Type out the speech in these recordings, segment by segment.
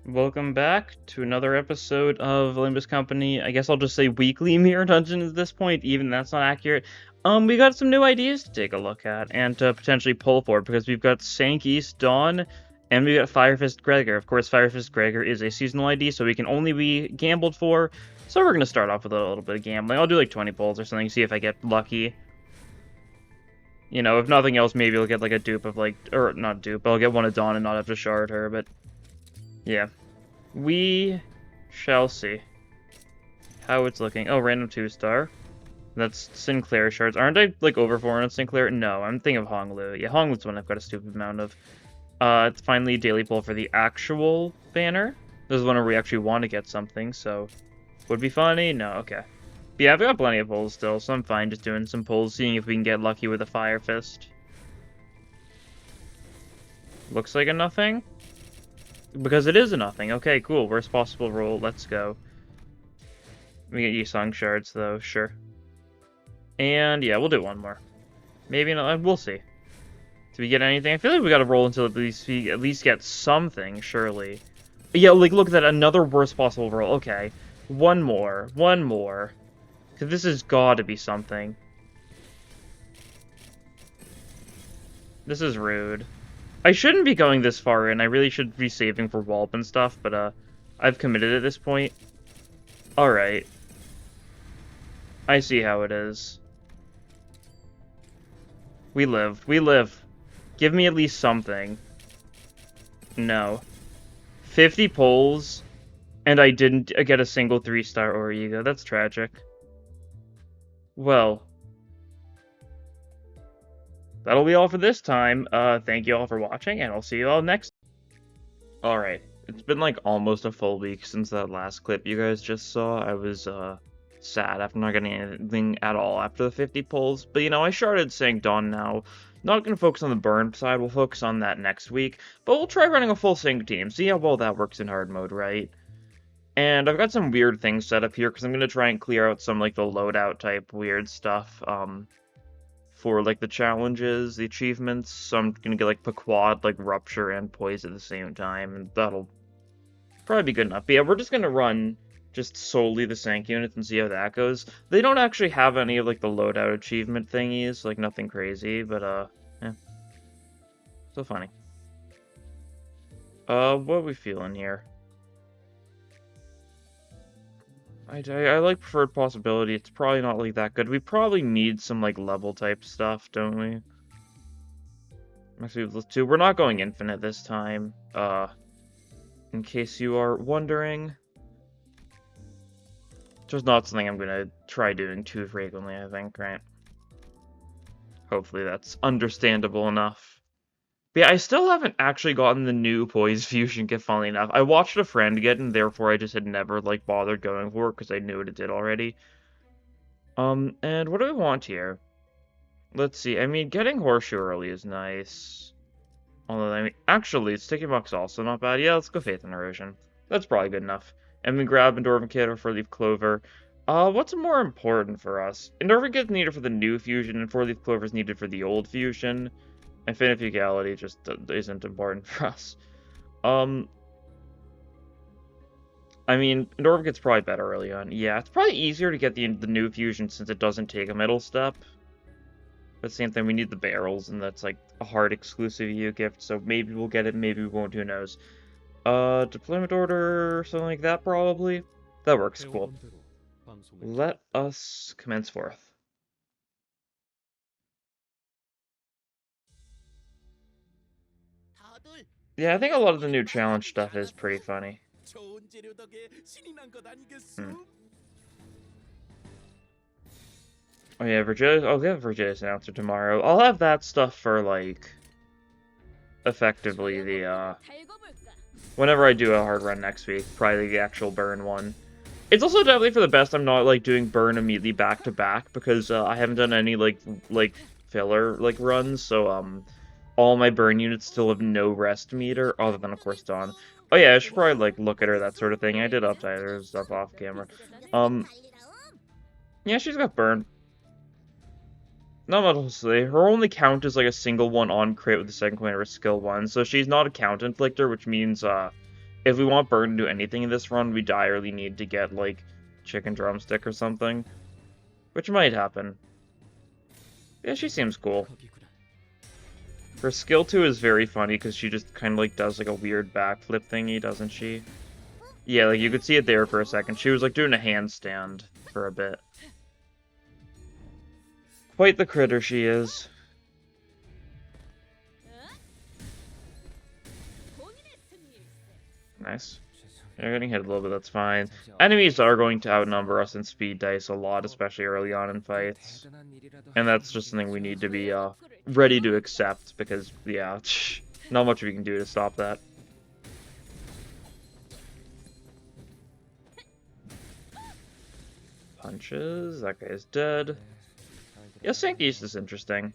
Welcome back to another episode of Limbus Company. I guess I'll just say weekly Mirror Dungeon at this point, even that's not accurate. We got some new ideas to take a look at and to potentially pull for because we've got Sank East Dawn and we got Firefist Gregor. Of course, Firefist Gregor is a seasonal ID, so we can only be gambled for. So we're gonna start off with a little bit of gambling. I'll do like 20 pulls or something, see if I get lucky. You know, if nothing else, maybe I'll get like a dupe of like, or not dupe, but I'll get one of Dawn and not have to shard her, but yeah. We shall see how it's looking. Oh, random 2-star. That's Sinclair shards. Aren't I, like, over 400 Sinclair? No, I'm thinking of Honglu. Yeah, Honglu's one I've got a stupid amount of. It's finally daily pull for the actual banner. This is one where we actually want to get something, so... Would be funny? No, okay. But yeah, I've got plenty of pulls still, so I'm fine just doing some pulls, seeing if we can get lucky with a Fire Fist. Looks like a nothing. Because it is a nothing. Okay, cool. Worst possible roll. Let's go. We get Yisong shards, though. Sure. And, yeah, we'll do one more. Maybe not. We'll see. Do we get anything? I feel like we gotta roll until at least we at least get something, surely. Yeah, like, look at that. Another worst possible roll. Okay. One more. One more. Because this has gotta be something. This is rude. I shouldn't be going this far in. I really should be saving for Wallop and stuff, but, I've committed at this point. Alright. I see how it is. We live. We live. Give me at least something. No. 50 pulls, and I didn't get a single 3-star or ego. That's tragic. Well. That'll be all for this time. Thank you all for watching, and I'll see you all next. Alright. It's been like almost a full week since that last clip you guys just saw. I was, sad after not getting anything at all after the 50 pulls. But, you know, I started saying Dawn now. Not going to focus on the burn side, we'll focus on that next week. But we'll try running a full sync team, see how well that works in hard mode, right? And I've got some weird things set up here, because I'm going to try and clear out some, like, the loadout type weird stuff, for, like, the challenges, the achievements. So I'm going to get, like, Pequod, like, Rupture and Poise at the same time, and that'll probably be good enough. But yeah, we're just going to run just solely the Sank units and see how that goes. They don't actually have any of, like, the loadout achievement thingies, like, nothing crazy, but, yeah. Still funny. What are we feeling here? I like Preferred Possibility. It's probably not, like, that good. We probably need some, like, level type stuff, don't we? Max Weevil 2. We're not going infinite this time, in case you are wondering. Just not something I'm gonna try doing too frequently, I think, right? Hopefully that's understandable enough. But yeah, I still haven't actually gotten the new Poise Fusion kit, funnily enough. I watched a friend get it, and therefore I just had never, like, bothered going for it, because I knew what it did already. And what do we want here? Let's see, I mean, getting Horseshoe early is nice. Although, I mean, actually, Sticky Buck's also not bad. Yeah, let's go Faith and Erosion. That's probably good enough. And we grab Endorphin Kit or 4-Leaf Clover. What's more important for us? Endorphin Kit's needed for the new fusion, and 4-Leaf Clover is needed for the old fusion. Infinite Fugality just isn't important for us. I mean, Endorphin Kit's probably better early on. Yeah, it's probably easier to get the new fusion since it doesn't take a middle step. But same thing, we need the barrels, and that's like a hard exclusive EU gift, so maybe we'll get it, maybe we won't, who knows. Deployment order, something like that, probably. That works, cool. Let us commence forth. Yeah, I think a lot of the new challenge stuff is pretty funny. Oh yeah, Virgilius, I'll get Virgilius Announcer tomorrow. I'll have that stuff for, like, effectively the, whenever I do a hard run next week, probably the actual burn one. It's also definitely for the best I'm not, like, doing burn immediately back-to-back, because, I haven't done any, like, filler, like, runs, so, all my burn units still have no rest meter, other than, of course, Dawn. Oh yeah, I should probably, like, look at her, that sort of thing. I did update her stuff off camera. Yeah, she's got burn. Not much to say. Her only count is, like, a single one on crit with the second coin or skill 1, so she's not a count inflictor, which means, If we want Burn to do anything in this run, we direly need to get, like, Chicken Drumstick or something. Which might happen. Yeah, she seems cool. Her skill 2 is very funny, because she just kind of, like, does, like, a weird backflip thingy, doesn't she? Yeah, like, you could see it there for a second. She was, like, doing a handstand for a bit. Quite the critter she is. Nice. You're getting hit a little bit, that's fine. Enemies are going to outnumber us in speed dice a lot, especially early on in fights. And that's just something we need to be ready to accept, because, yeah, not much we can do to stop that. Punches, that guy's dead. Yeah, cinq is interesting.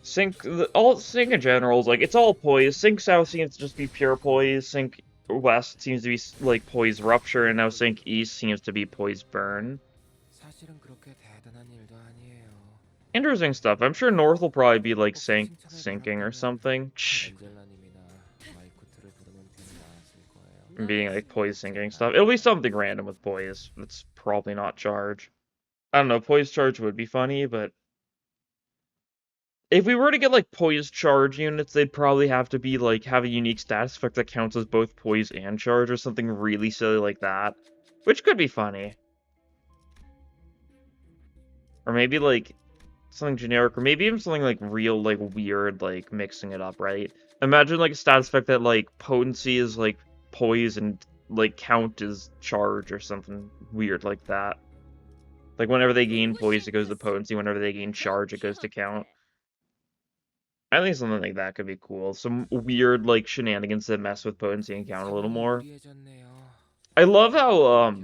Cinq in general is like, it's all poise. Cinq South seems to just be pure poise. Cinq West seems to be like poise rupture, and now cinq East seems to be poise burn. Interesting stuff. I'm sure North will probably be like sinking or something. Being like poise sinking stuff. It'll be something random with poise. It's probably not charge. I don't know, poise charge would be funny, but if we were to get, like, poise charge units, they'd probably have to be, like, have a unique status effect that counts as both poise and charge, or something really silly like that. Which could be funny. Or maybe, like, something generic, or maybe even something, like, real, like, weird, like, mixing it up, right? Imagine, like, a status effect that, like, potency is, like, poise and, like, count is charge, or something weird like that. Like, whenever they gain poise, it goes to potency. Whenever they gain charge, it goes to count. I think something like that could be cool. Some weird, like, shenanigans that mess with potency and count a little more. I love how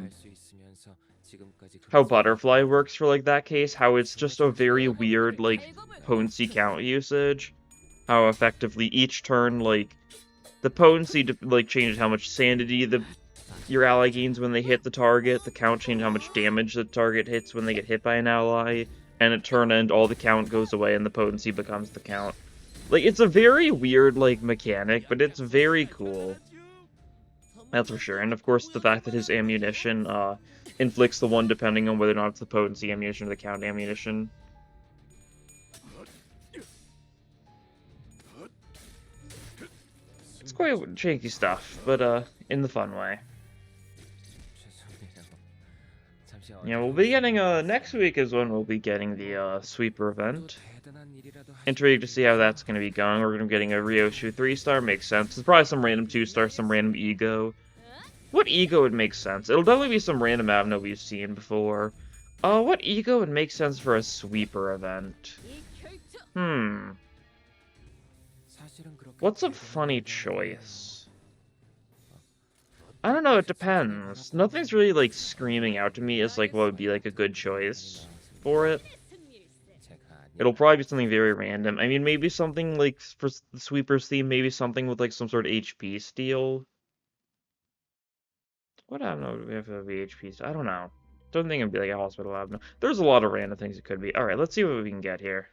Butterfly works for, like, that case. How it's just a very weird, like, potency count usage. How effectively each turn, like, the potency, like, changes how much sanity your ally gains when they hit the target. The count changes how much damage the target hits when they get hit by an ally. And at turn end, all the count goes away and the potency becomes the count. Like, it's a very weird, like, mechanic, but it's very cool. That's for sure. And, of course, the fact that his ammunition, inflicts the one depending on whether or not it's the potency ammunition or the count ammunition. It's quite janky stuff, but, in the fun way. Yeah, we'll be getting, next week is when we'll be getting the, sweeper event. Intrigued to see how that's going to be going. We're going to be getting a Ryoshu 3-star, makes sense. There's probably some random 2-star, some random ego. What ego would make sense? It'll definitely be some random Avno we've seen before. What ego would make sense for a sweeper event? What's a funny choice? I don't know, it depends. Nothing's really, like, screaming out to me as, like, what would be, like, a good choice for it. It'll probably be something very random. I mean, maybe something, like, for the Sweeper's theme, maybe something with, like, some sort of HP steal. What Avno do we have to be HP steal? I don't know. Don't think it'd be, like, a hospital Avno. There's a lot of random things it could be. Alright, let's see what we can get here.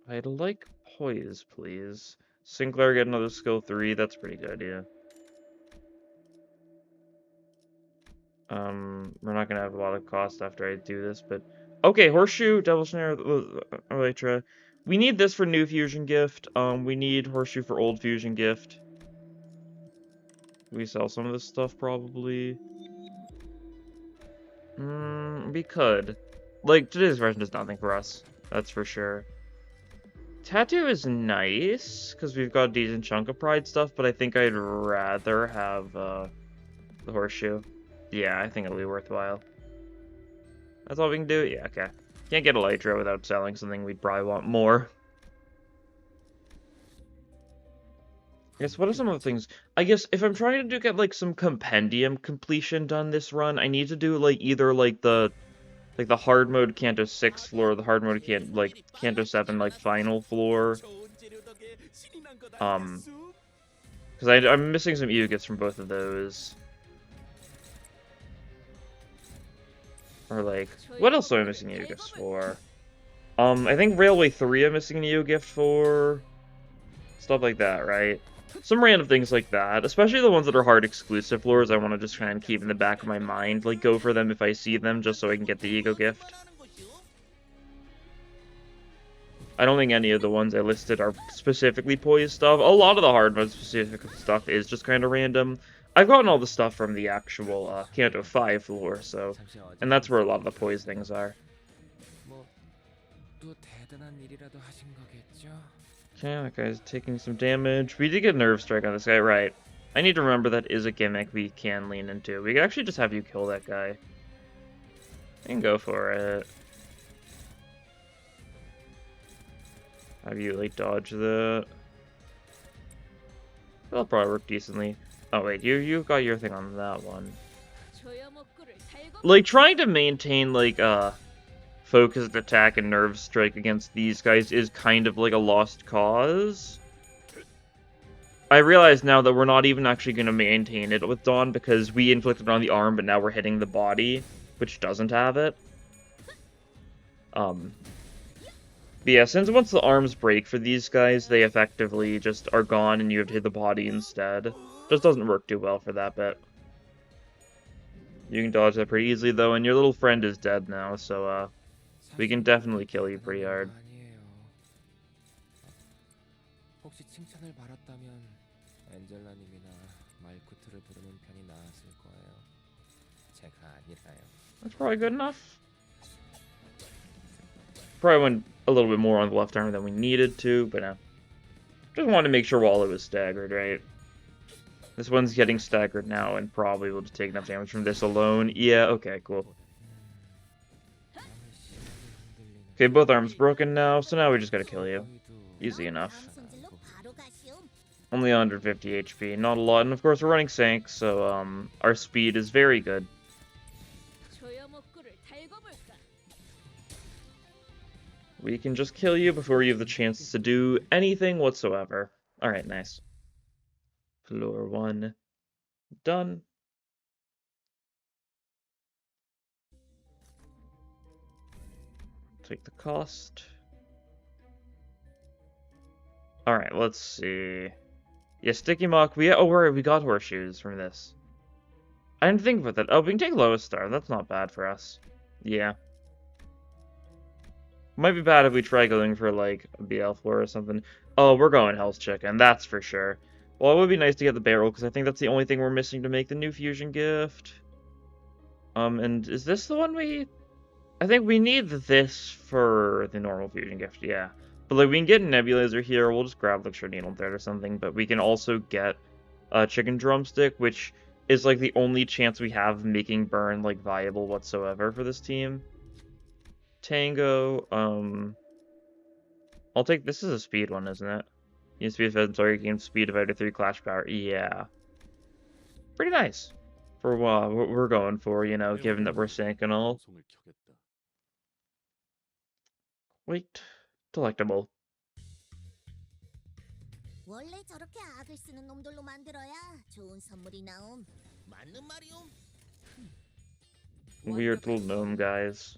I'd like poise, please. Sinclair get another skill 3. That's pretty good, yeah. We're not gonna have a lot of cost after I do this, but... Okay, Horseshoe, Devil Snare, Elytra. We need this for new Fusion Gift. We need Horseshoe for old Fusion Gift. We sell some of this stuff, probably. We could. Like, today's version does nothing for us. That's for sure. Tattoo is nice, because we've got a decent chunk of Pride stuff, but I think I'd rather have, the Horseshoe. Yeah, I think it'll be worthwhile. That's all we can do? Yeah, okay. Can't get Elytra without selling something we'd probably want more. I guess, what are some of the things... I guess, if I'm trying to get, like, some compendium completion done this run, I need to do, like, either, like, the hard mode Kanto 6 floor, or the hard mode Kanto 7, like, final floor. Because I'm missing some Yugits from both of those. Or, like, what else am I missing Yugits for? I think Railway 3 I'm missing a Neo gift for. Stuff like that, right? Some random things like that, especially the ones that are hard exclusive floors. I want to just try and keep in the back of my mind, like go for them if I see them, just so I can get the ego gift. I don't think any of the ones I listed are specifically poised stuff. A lot of the hard mode specific stuff is just kind of random. I've gotten all the stuff from the actual Kanto 5 floor, so, and that's where a lot of the poised things are. Okay, that guy's taking some damage. We did get Nerve Strike on this guy, right. I need to remember that is a gimmick we can lean into. We could actually just have you kill that guy. And go for it. Have you, like, dodge the... That'll probably work decently. Oh, wait, you got your thing on that one. Like, trying to maintain, like, focused attack and nerve strike against these guys is kind of like a lost cause. I realize now that we're not even actually going to maintain it with Dawn because we inflicted on the arm, but now we're hitting the body, which doesn't have it. But yeah, since once the arms break for these guys, they effectively just are gone and you have to hit the body instead. Just doesn't work too well for that bit. You can dodge that pretty easily though, and your little friend is dead now, so we can definitely kill you pretty hard. That's probably good enough. Probably went a little bit more on the left arm than we needed to, but just wanted to make sure Wally was staggered, right? This one's getting staggered now and probably will just take enough damage from this alone. Yeah, okay, cool. Okay, both arms broken now, so now we just gotta kill you. Easy enough. Only 150 HP, not a lot, and of course we're running cinq, so our speed is very good. We can just kill you before you have the chance to do anything whatsoever. Alright, nice. Floor 1 done. Take the cost. Alright, let's see. Yeah, Sticky Mock. We got horseshoes from this. I didn't think about that. Oh, we can take Lowest Star. That's not bad for us. Yeah. Might be bad if we try going for, like, a BL floor or something. Oh, we're going Hell's Chicken. That's for sure. Well, it would be nice to get the barrel, because I think that's the only thing we're missing to make the new fusion gift. And is this the one we... I think we need this for the normal fusion gift, yeah. But, like, we can get a Nebulizer here. We'll just grab, like, Needle Thread or something. But we can also get a Chicken Drumstick, which is, like, the only chance we have of making Burn, like, viable whatsoever for this team. Tango, I'll take... This is a speed one, isn't it? You speed fed, sorry, gain speed divided by 3 clash power. Yeah. Pretty nice. For what we're going for, you know, given that we're cinq and all. Wait. Delectable. Weird little gnome guys.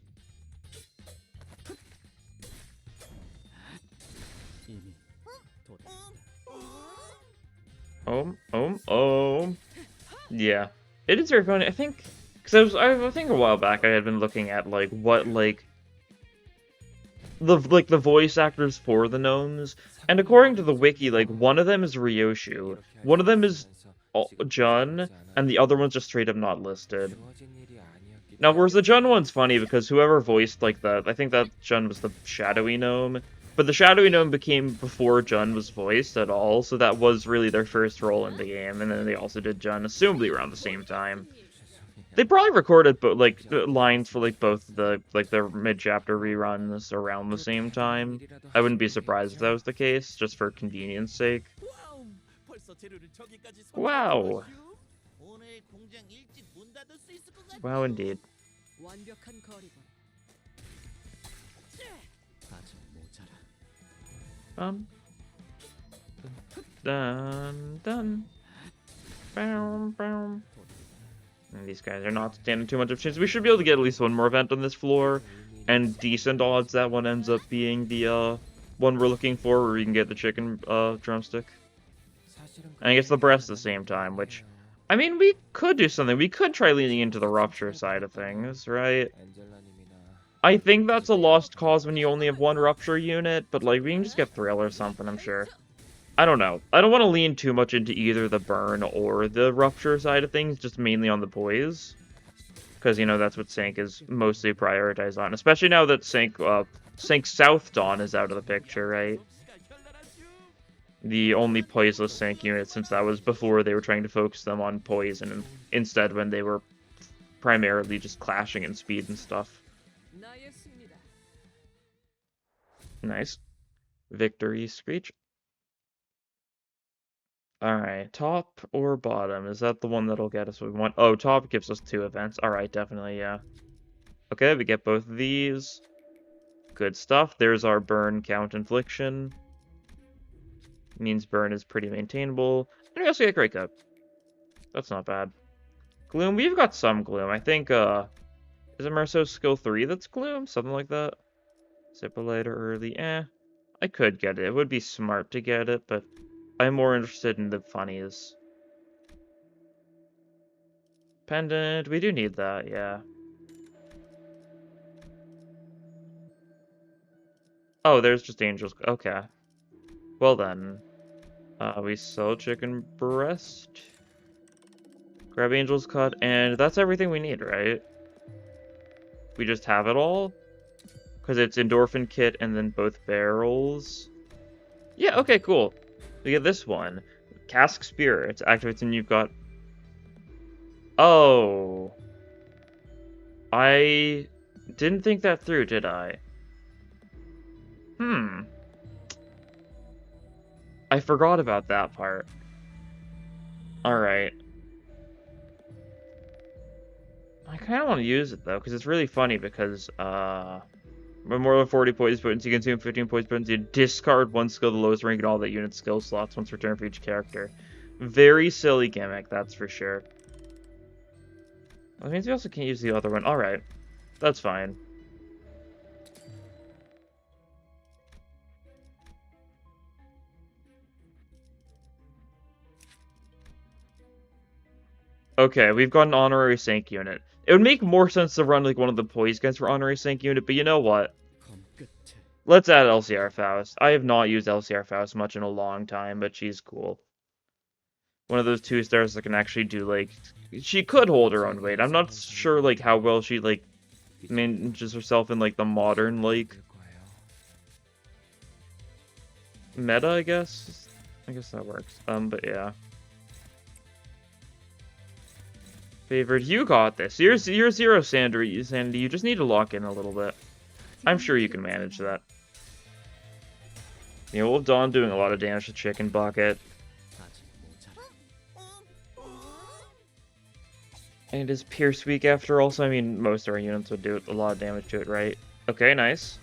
Yeah. It is very funny. I think, because I think a while back I had been looking at, like, what, like, the voice actors for the gnomes, and according to the wiki, like, one of them is Ryoshu, one of them is Jun, and the other one's just straight up not listed. Now, whereas the Jun one's funny because whoever voiced, like, I think that Jun was the shadowy gnome, but the shadowy gnome became before Jun was voiced at all, so that was really their first role in the game, and then they also did Jun, assumably around the same time. They probably recorded, like, lines for, like, both the, like, their mid-chapter reruns around the same time. I wouldn't be surprised if that was the case, just for convenience sake. Wow! Wow, indeed. Done. And these guys are not standing too much of a chance. We should be able to get at least one more event on this floor. and decent odds that one ends up being the one we're looking for, where we can get the chicken drumstick. And I guess the breast at the same time, which, I mean, we could do something. We could try leaning into the rupture side of things, right? I think that's a lost cause when you only have one rupture unit, but like we can just get thrill or something, I'm sure. I don't know. I don't want to lean too much into either the burn or the rupture side of things, just mainly on the poise. Because, you know, that's what cinq is mostly prioritized on. Especially now that cinq South Dawn is out of the picture, right? The only poiseless cinq unit, since that was before they were trying to focus them on poison, and instead when they were primarily just clashing in speed and stuff. Nice. Victory screech. Alright, top or bottom? Is that the one that'll get us what we want? Oh, top gives us 2 events. Alright, definitely, yeah. Okay, we get both of these. Good stuff. There's our burn count infliction. Means burn is pretty maintainable. And we also get Great Cup. That's not bad. Gloom, we've got some Gloom. I think, is it Merceau's skill 3 that's Gloom? Something like that? Zip later early. I could get it. It would be smart to get it, but I'm more interested in the funnies. Pendant, we do need that, yeah. Oh, there's just angels. Okay. Well then. We sell chicken breast. Grab angel's cut, and that's everything we need, right? We just have it all? Because it's endorphin kit and then both barrels. Yeah, okay, cool. We get this one. Cask Spirits activates and you've got... Oh. I didn't think that through, did I? I forgot about that part. Alright. I kind of want to use it, though, because it's really funny, because, with more than 40 points potency, you consume 15 points potency, discard one skill the lowest rank in all that unit skill slots once returned for each character. Very silly gimmick, that's for sure. That means we also can't use the other one. Alright. That's fine. Okay, we've got an honorary cinq unit. It would make more sense to run like one of the poise guns for honorary cinq unit, but you know what? Let's add LCR Faust. I have not used LCR Faust much in a long time, but she's cool. One of those 2 stars that can actually do, like... She could hold her own weight. I'm not sure, like, how well she, like, manages herself in, like, the modern, like... meta, I guess? I guess that works. But yeah. Favored, you got this. You're 0 Sandy. You just need to lock in a little bit. I'm sure you can manage that. You know, Dawn doing a lot of damage to Chicken Bucket. And it is Pierce Week after all, so I mean, most of our units would do a lot of damage to it, right? Okay, nice.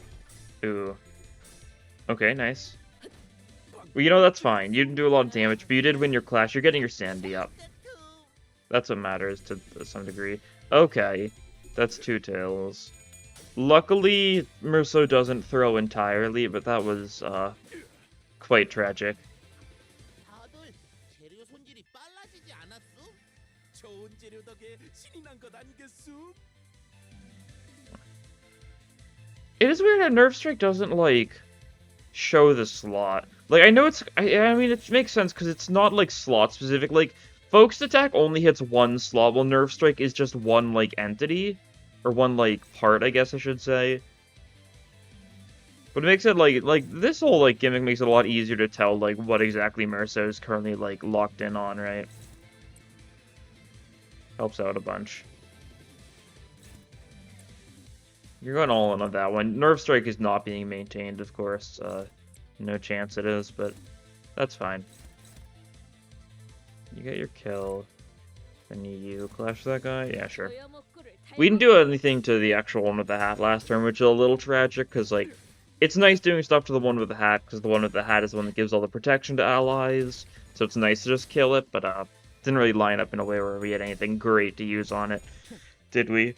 Ooh. Okay, nice. Well, you know, that's fine. You didn't do a lot of damage, but you did win your clash. You're getting your sanity up. That's what matters to some degree. Okay, that's 2 tails. Luckily, Merceau doesn't throw entirely, but that was, quite tragic. It is weird how Nerve Strike doesn't, like, show the slot. Like, I know it's... I mean, it makes sense, because it's not, like, slot-specific. Like, Focused Attack only hits 1 slot, while Nerve Strike is just 1, like, entity. Or 1, like, part, I guess I should say. But it makes it, like, this whole, like, gimmick makes it a lot easier to tell, like, what exactly Merceau is currently, like, locked in on, right? Helps out a bunch. You're going all in on that one. Nerve Strike is not being maintained, of course. No chance it is, but that's fine. You get your kill. Can you clash that guy? Yeah, sure. We didn't do anything to the actual one with the hat last turn, which is a little tragic, because, like, it's nice doing stuff to the one with the hat, because the one with the hat is the one that gives all the protection to allies, so it's nice to just kill it, but, didn't really line up in a way where we had anything great to use on it, did we?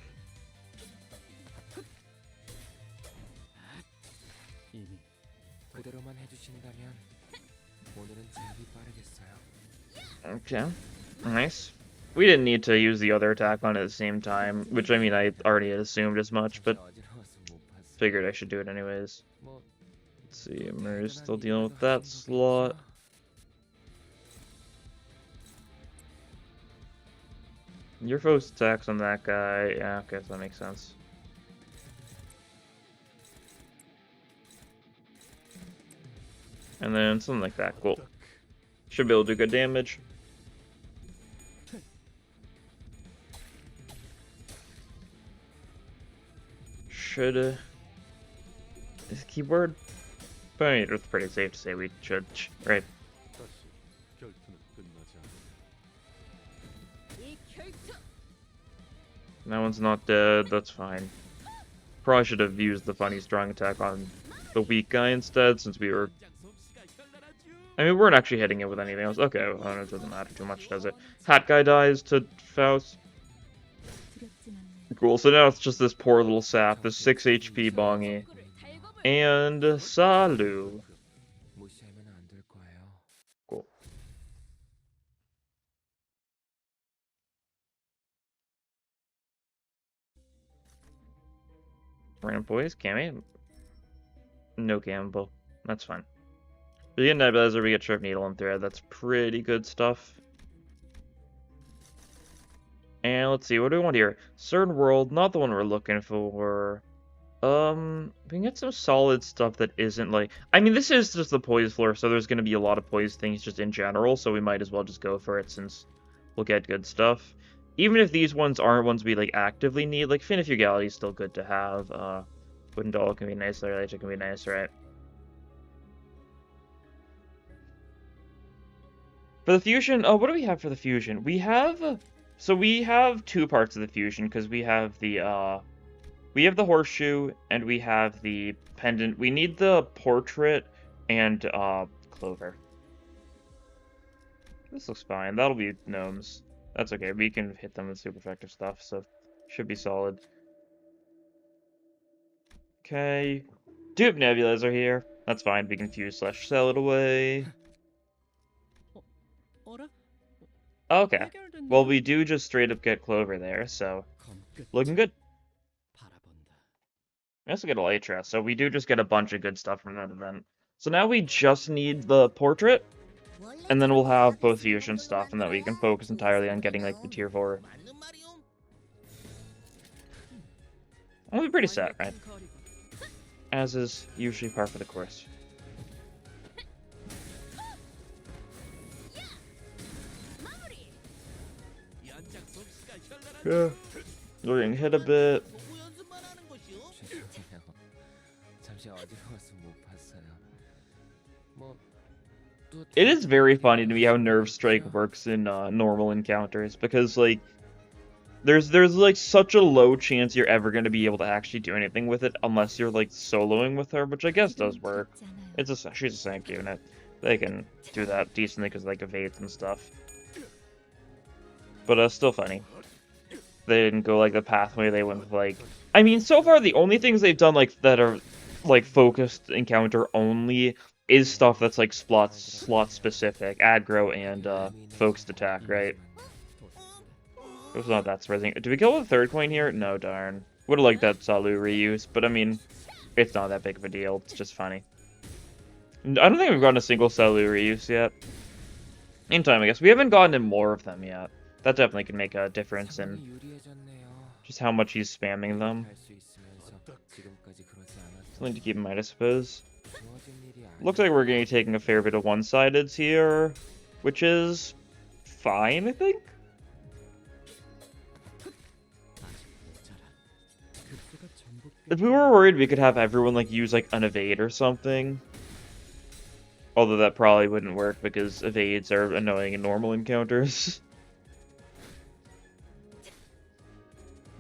Okay, nice. We didn't need to use the other attack on it at the same time, which I mean I already had assumed as much, but figured I should do it anyways. Let's see, Murray's still dealing with that slot. Your first attacks on that guy, yeah, okay, so that makes sense. And then something like that, cool. Should be able to do good damage. Should, is keyword? But I mean, it's pretty safe to say we should, right? That one's not dead, that's fine. Probably should have used the funny strong attack on the weak guy instead, since we were... I mean, we weren't actually hitting it with anything else. Okay, well, it doesn't matter too much, does it? Hat guy dies to Faust. Cool, so now it's just this poor little sap, this 6 HP Bongi. And Salu. Cool. Random boys, Cammy. No gamble. That's fine. We get Nebulizer, we get Sharp Needle and Thread. That's pretty good stuff. And let's see, what do we want here? Certain World, not the one we're looking for. We can get some solid stuff that isn't like... I mean, this is just the Poise floor, so there's going to be a lot of Poise things just in general, so we might as well just go for it since we'll get good stuff. Even if these ones aren't ones we, like, actively need, like, Fin Fugality is still good to have. Wooden Doll can be nice, Elijah can be nice, right? For the fusion, what do we have for the fusion? We have... So we have two parts of the fusion, because we have the, we have the horseshoe, and we have the pendant. We need the portrait and, clover. This looks fine. That'll be gnomes. That's okay. We can hit them with super effective stuff, so should be solid. Okay. Dupe Nebulizer here. That's fine. We can fuse / sell it away. Okay. Well, we do just straight up get clover there, so looking good. We also get Elytra, so we do just get a bunch of good stuff from that event. So now we just need the portrait, and then we'll have both fusion stuff, and then we can focus entirely on getting like the tier 4. We'll be pretty set, right? As is usually par for the course. Yeah. We're getting hit a bit. It is very funny to me how Nerve Strike works in normal encounters, because like there's like such a low chance you're ever going to be able to actually do anything with it unless you're like soloing with her, which I guess does work. She's a cinq unit. They can do that decently because like evades and stuff. But still funny. They didn't go like the pathway they went with like... I mean, so far the only things they've done like that are like focused encounter only is stuff that's like slot specific, aggro and focused attack, right? It was not that surprising. Did we kill the third coin here? No, darn. Would have liked that Salu reuse, but I mean, it's not that big of a deal. It's just funny. I don't think we've gotten a single Salu reuse yet. In time, I guess. We haven't gotten more of them yet. That definitely can make a difference in just how much he's spamming them. Something to keep in mind, I suppose. Looks like we're going to be taking a fair bit of one-sideds here, which is fine, I think? If we were worried we could have everyone like use like an evade or something. Although that probably wouldn't work because evades are annoying in normal encounters.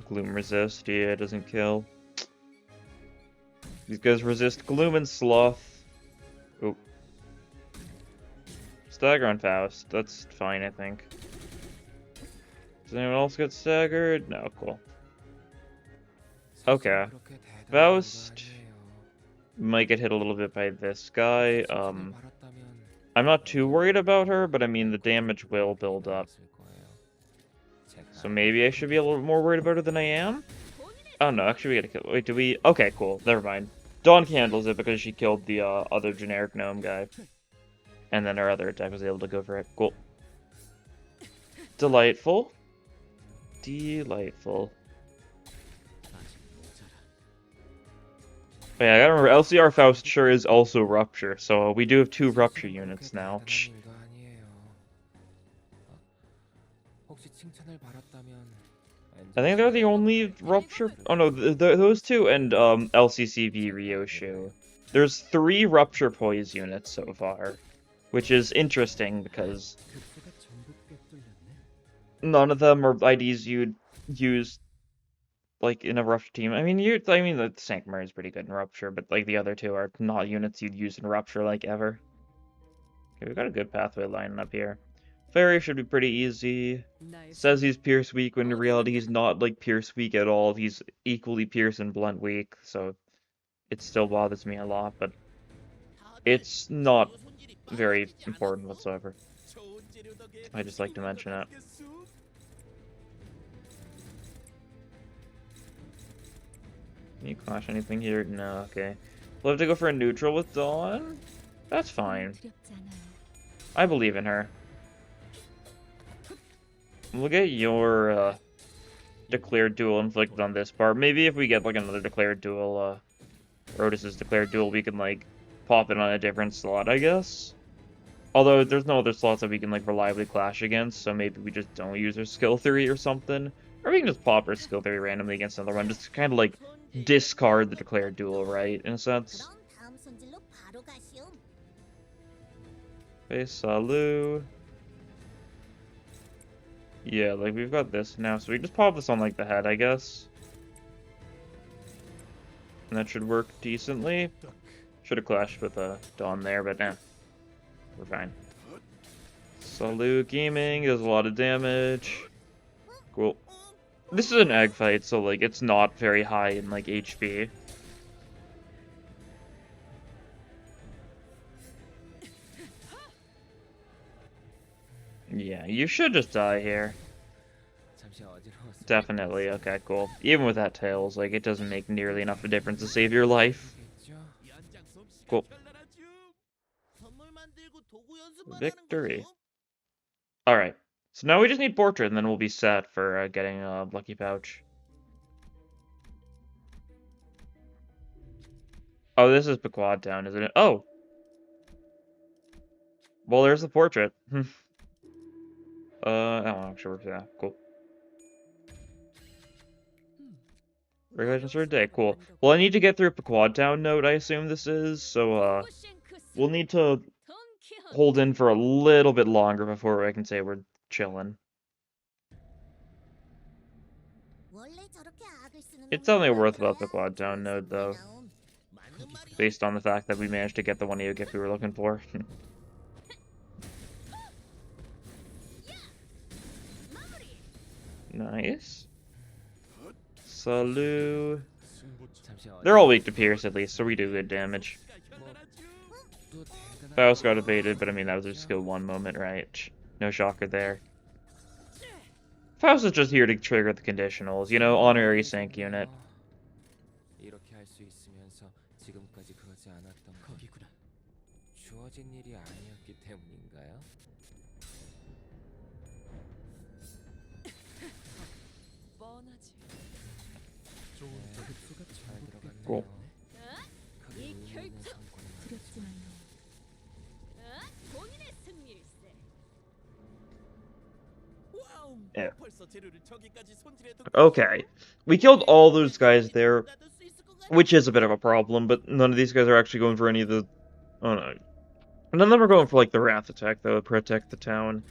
Gloom resist, yeah, it doesn't kill. These guys resist Gloom and Sloth. Oh. Stagger on Faust, that's fine, I think. Does anyone else get staggered? No, cool. Okay. Faust. Might get hit a little bit by this guy. I'm not too worried about her, but I mean, the damage will build up. So maybe I should be a little more worried about her than I am? Oh no, actually we gotta kill. Wait, do we? Okay, cool. Never mind. Dawn cancels it because she killed the other generic gnome guy. And then our other attack was able to go for it. Cool. Delightful. Delightful. But yeah, I gotta remember, LCR Faust sure is also Rupture, so we do have 2 Rupture units now. I think they're the only Rupture... Oh no, those two and LCCV Ryoshu. There's 3 Rupture Poise units so far, which is interesting because none of them are IDs you'd use like in a Rupture team. I mean, the cinq is pretty good in Rupture, but like the other 2 are not units you'd use in Rupture like ever. Okay, we've got a good pathway lining up here. Fairy should be pretty easy. Says he's Pierce weak, when in reality he's not like Pierce weak at all. He's equally Pierce and Blunt weak, so it still bothers me a lot, but it's not very important whatsoever. I just like to mention it. Can you clash anything here? No, okay. We'll have to go for a neutral with Dawn? That's fine. I believe in her. We'll get your declared duel inflicted on this part. Maybe if we get like another declared duel, Rotus's declared duel, we can like pop it on a different slot, I guess. Although there's no other slots that we can like reliably clash against, so maybe we just don't use our skill 3 or something. Or we can just pop our skill 3 randomly against another one, just to kind of like discard the declared duel, right? In a sense. Okay, Salu. Yeah, like we've got this now, so we just pop this on like the head, I guess. And that should work decently. Should have clashed with Dawn there, but nah. We're fine. Salu Gaming does a lot of damage. Cool. This is an egg fight, so like it's not very high in like HP. Yeah, you should just die here. Definitely, okay, cool. Even with that Tails, like, it doesn't make nearly enough of a difference to save your life. Cool. Victory. Alright, so now we just need Portrait, and then we'll be set for getting a Lucky Pouch. Oh, this is Pequod Town, isn't it? Oh! Well, there's the Portrait. Oh, sure, yeah, cool. Regulations for a day, cool. Well, I need to get through Pequod Town node, I assume this is, so, we'll need to hold in for a little bit longer before I can say we're chilling. It's only worth about the Pequod Town node, though. Based on the fact that we managed to get the one EO gift we were looking for. Nice. Salu. They're all weak to Pierce at least, so we do good damage. Faust got evaded, but I mean that was a skill 1 moment, right? No shocker there. Faust is just here to trigger the conditionals, you know, honorary cinq unit. Cool. Yeah. Okay. We killed all those guys there, which is a bit of a problem, but none of these guys are actually going for any of the... Oh no. None of them are going for, like, the Wrath attack, though, to protect the town.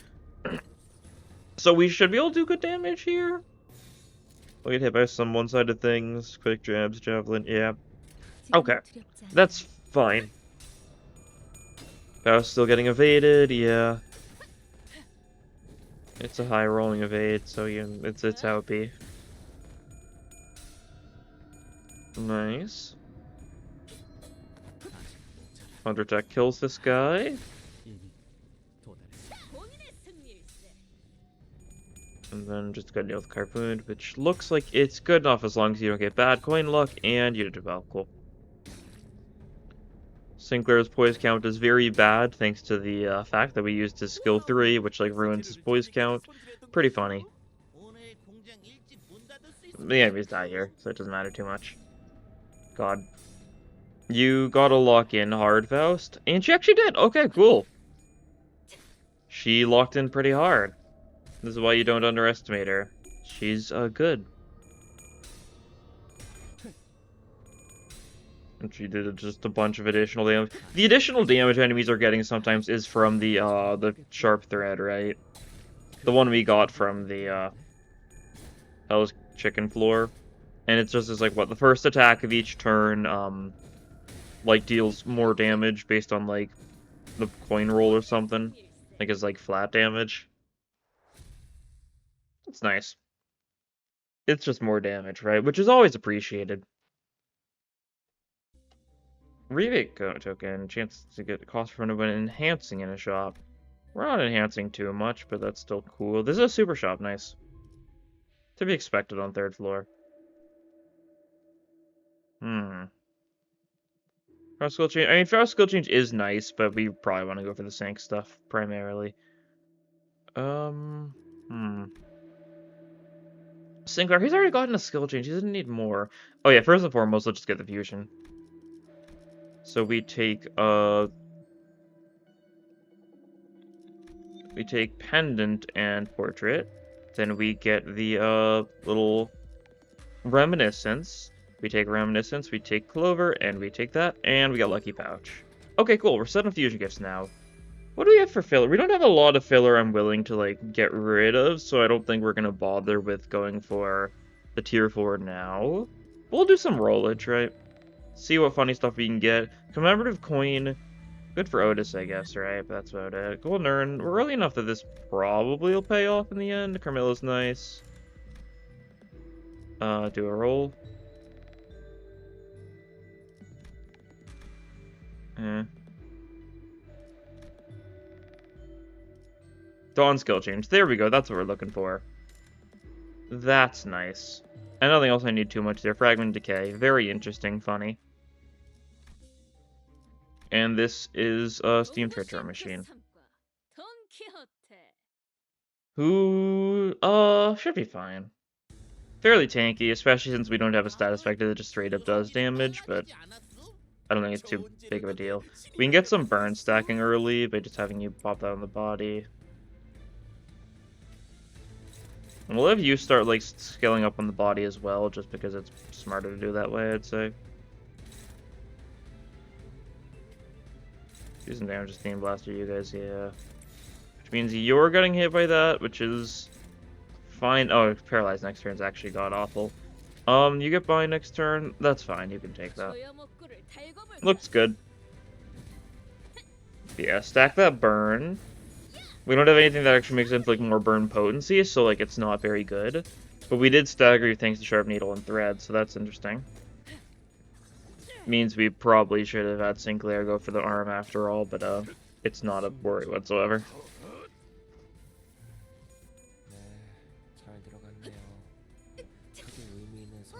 So we should be able to do good damage here. We'll get hit by some one-sided things. Quick jabs, javelin, yeah. Okay. That's fine. Faust still getting evaded, yeah. It's a high rolling evade, so it's how it be. Nice. Undertech kills this guy. And then just go deal with Harpoon, which looks like it's good enough as long as you don't get bad coin luck and you develop cool. Sinclair's poise count is very bad thanks to the fact that we used his skill 3, which like ruins his poise count. Pretty funny. The enemies die here, so it doesn't matter too much. God. You gotta lock in hard, Faust. And she actually did! Okay, cool. She locked in pretty hard. This is why you don't underestimate her. She's good. And she did just a bunch of additional damage. The additional damage enemies are getting sometimes is from the sharp thread, right? The one we got from the Hell's Chicken Floor. And it's just as like what the first attack of each turn like deals more damage based on like the coin roll or something. Like it's like flat damage. It's nice. It's just more damage, right? Which is always appreciated. Rebate token, chance to get the cost for when enhancing in a shop. We're not enhancing too much, but that's still cool. This is a super shop, nice. To be expected on 3rd floor. Fast skill change. I mean, fast skill change is nice, but we probably want to go for the cinq stuff primarily. Sinclair, he's already gotten a skill change. He doesn't need more. Oh yeah, first and foremost, let's just get the fusion. So we take Pendant and Portrait. Then we get the little Reminiscence. We take Reminiscence, we take Clover, and we take that, and we got Lucky Pouch. Okay, cool. We're setting fusion gifts now. What do we have for filler? We don't have a lot of filler I'm willing to, like, get rid of, so I don't think we're gonna bother with going for the tier 4 now. We'll do some rollage, right? See what funny stuff we can get. Commemorative coin. Good for Otis, I guess, right? But that's about it. Golden Urn. We're early enough that this probably will pay off in the end. Carmilla's nice. Do a roll. Dawn skill change. There we go. That's what we're looking for. That's nice. And nothing else I need too much there. Fragment Decay. Very interesting. Funny. And this is a Steam Treasure Machine. Who, should be fine. Fairly tanky, especially since we don't have a status effect that just straight up does damage, but I don't think it's too big of a deal. We can get some burn stacking early by just having you pop that on the body. And we'll have you start, like, scaling up on the body as well, just because it's smarter to do that way, I'd say. Do some damage to Steam Blaster, you guys, yeah. Which means you're getting hit by that, which is fine. Oh, Paralyzed next turn is actually god-awful. You get by next turn, that's fine, you can take that. Looks good. Yeah, stack that burn. We don't have anything that actually makes it like more burn potency, so like it's not very good. But we did stagger you thanks to Sharp Needle and Thread, so that's interesting. Means we probably should have had Sinclair go for the arm after all, but it's not a worry whatsoever.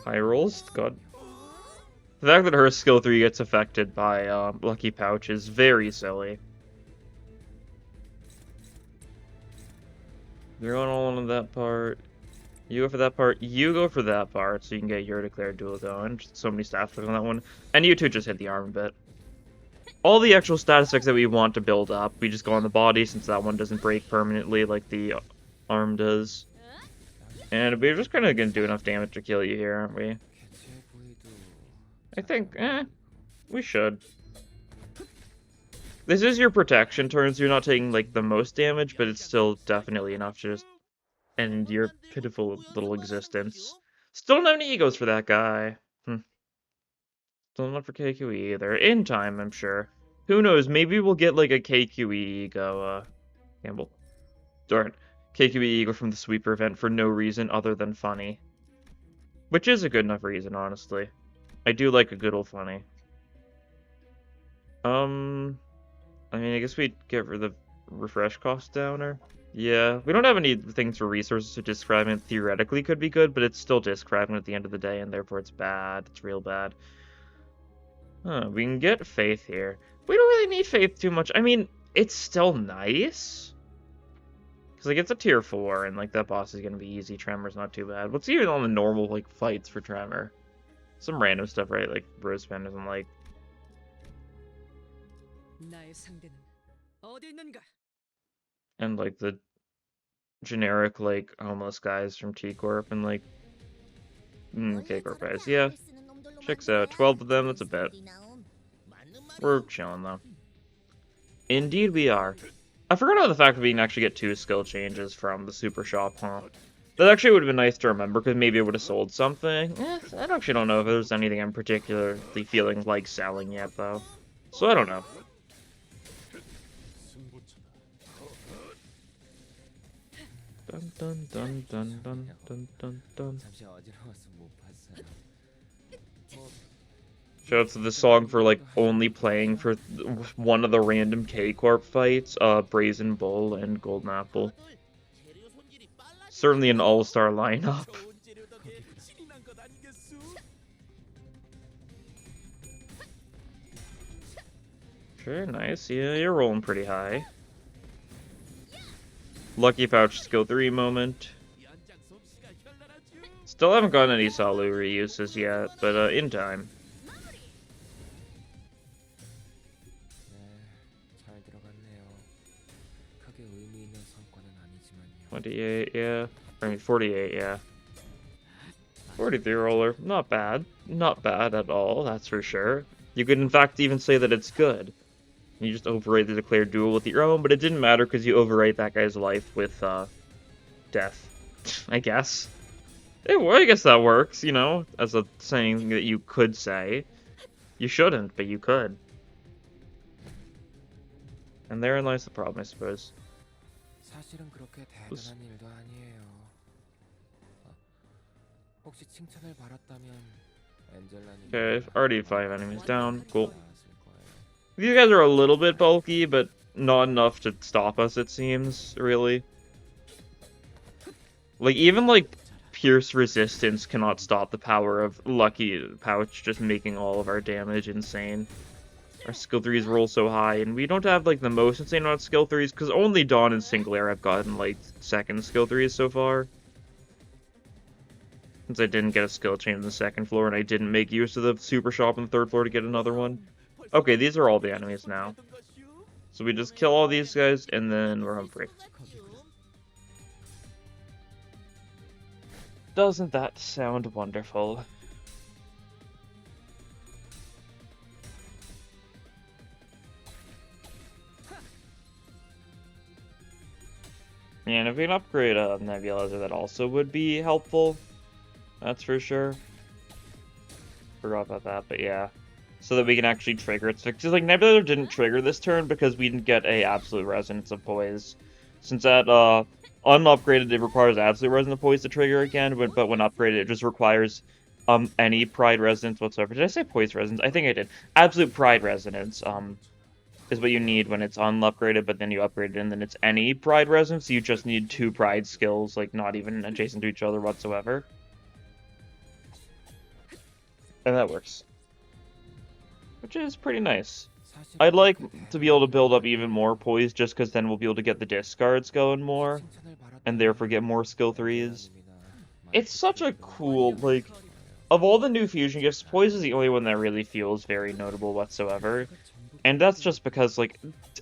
High rolls, god. The fact that her skill 3 gets affected by Lucky Pouch is very silly. You're going all on that part. You go for that part. You go for that part, so you can get your declared duel going. Just so many stats on that one. And you two just hit the arm a bit. All the actual status effects that we want to build up, we just go on the body, since that one doesn't break permanently like the arm does. And we're just kind of going to do enough damage to kill you here, aren't we? I think, we should. This is your protection turn, so you're not taking, like, the most damage, but it's still definitely enough to just end your pitiful little existence. Still don't have any egos for that guy. Still not for KQE either. In time, I'm sure. Who knows, maybe we'll get, like, a KQE ego, Campbell. Darn. KQE ego from the sweeper event for no reason other than funny. Which is a good enough reason, honestly. I do like a good old funny. I mean, I guess we'd get rid of the refresh cost downer. Yeah, we don't have any things for resources, so disk fragment theoretically could be good, but it's still disk fragment at the end of the day, and therefore it's bad. It's real bad. Huh, we can get faith here. We don't really need faith too much. I mean, it's still nice. Because, like, it's a tier 4, and, like, that boss is going to be easy. Tremor's not too bad. What's even on the normal, like, fights for Tremor? Some random stuff, right? Like, Rose Pen doesn't like. And, like, the generic, like, homeless guys from T-Corp and, like, K-Corp guys. Yeah, checks out. 12 of them, that's a bit. We're chilling, though. Indeed we are. I forgot about the fact that we can actually get 2 skill changes from the Super Shop, huh? That actually would have been nice to remember, because maybe it would have sold something. I actually don't know if there's anything I'm particularly feeling like selling yet, though. So I don't know. Dun dun dun dun dun dun dun dun. Shout out to the song for, like, only playing for one of the random K-Corp fights, Brazen Bull and Golden Apple. Certainly an all-star lineup. Sure, nice. Yeah, you're rolling pretty high. Lucky Pouch skill 3 moment. Still haven't gotten any Salu reuses yet, but in time. 28, yeah. I mean, 48, yeah. 43 roller, not bad. Not bad at all, that's for sure. You could, in fact, even say that it's good. You just overwrite the declared duel with your own, but it didn't matter because you overwrite that guy's life with, death. I guess. Well, I guess that works, you know, as a saying that you could say. You shouldn't, but you could. And therein lies the problem, I suppose. Okay, already 5 enemies down. Cool. These guys are a little bit bulky, but not enough to stop us, it seems, really. Like, even, like, Pierce Resistance cannot stop the power of Lucky Pouch just making all of our damage insane. Our skill 3s roll so high, and we don't have, like, the most insane amount of skill 3s, because only Dawn and Sinclair have gotten, like, second skill 3s so far. Since I didn't get a skill chain on the second floor, and I didn't make use of the super shop on the third floor to get another one. Okay, these are all the enemies now. So we just kill all these guys, and then we're home free. Doesn't that sound wonderful? And if we can upgrade a nebulizer, that also would be helpful. That's for sure. Forgot about that, but yeah. So that we can actually trigger its fixes. Like, nebulizer didn't trigger this turn because we didn't get a absolute resonance of poise. Since that, unupgraded, it requires absolute resonance of poise to trigger again, but when upgraded, it just requires, any pride resonance whatsoever. Did I say poise resonance? I think I did. Absolute pride resonance, is what you need when it's unupgraded, but then you upgrade it, and then it's any pride resonance, so you just need 2 pride skills, like, not even adjacent to each other whatsoever. And that works. Which is pretty nice. I'd like to be able to build up even more poise, just because then we'll be able to get the discards going more, and therefore get more skill 3s. It's such a cool, like, of all the new fusion gifts, poise is the only one that really feels very notable whatsoever. And that's just because, like,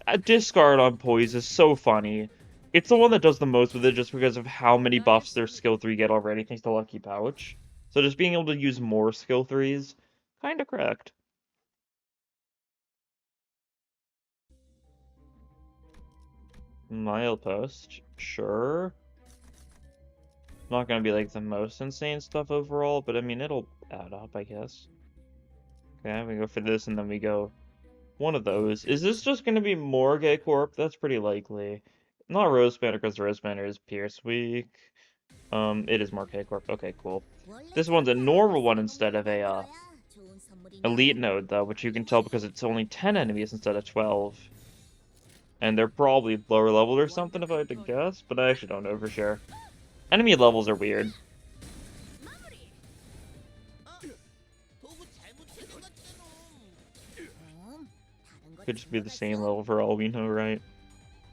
a discard on poise is so funny. It's the one that does the most with it just because of how many buffs their skill 3 get already, thanks to Lucky Pouch. So just being able to use more skill 3s, kinda cracked. Milepost, sure. Not gonna be like the most insane stuff overall, but I mean it'll add up, I guess. Okay, we go for this and then we go one of those. Is this just gonna be more Gay Corp? That's pretty likely. Not Rose Banner because Rose Banner is Pierce Weak. It is more K Corp. Okay, cool. This one's a normal one instead of a Elite node, though, which you can tell because it's only 10 enemies instead of 12. And they're probably lower leveled or something if I had to guess, but I actually don't know for sure. Enemy levels are weird. Could just be the same level for all we know, right?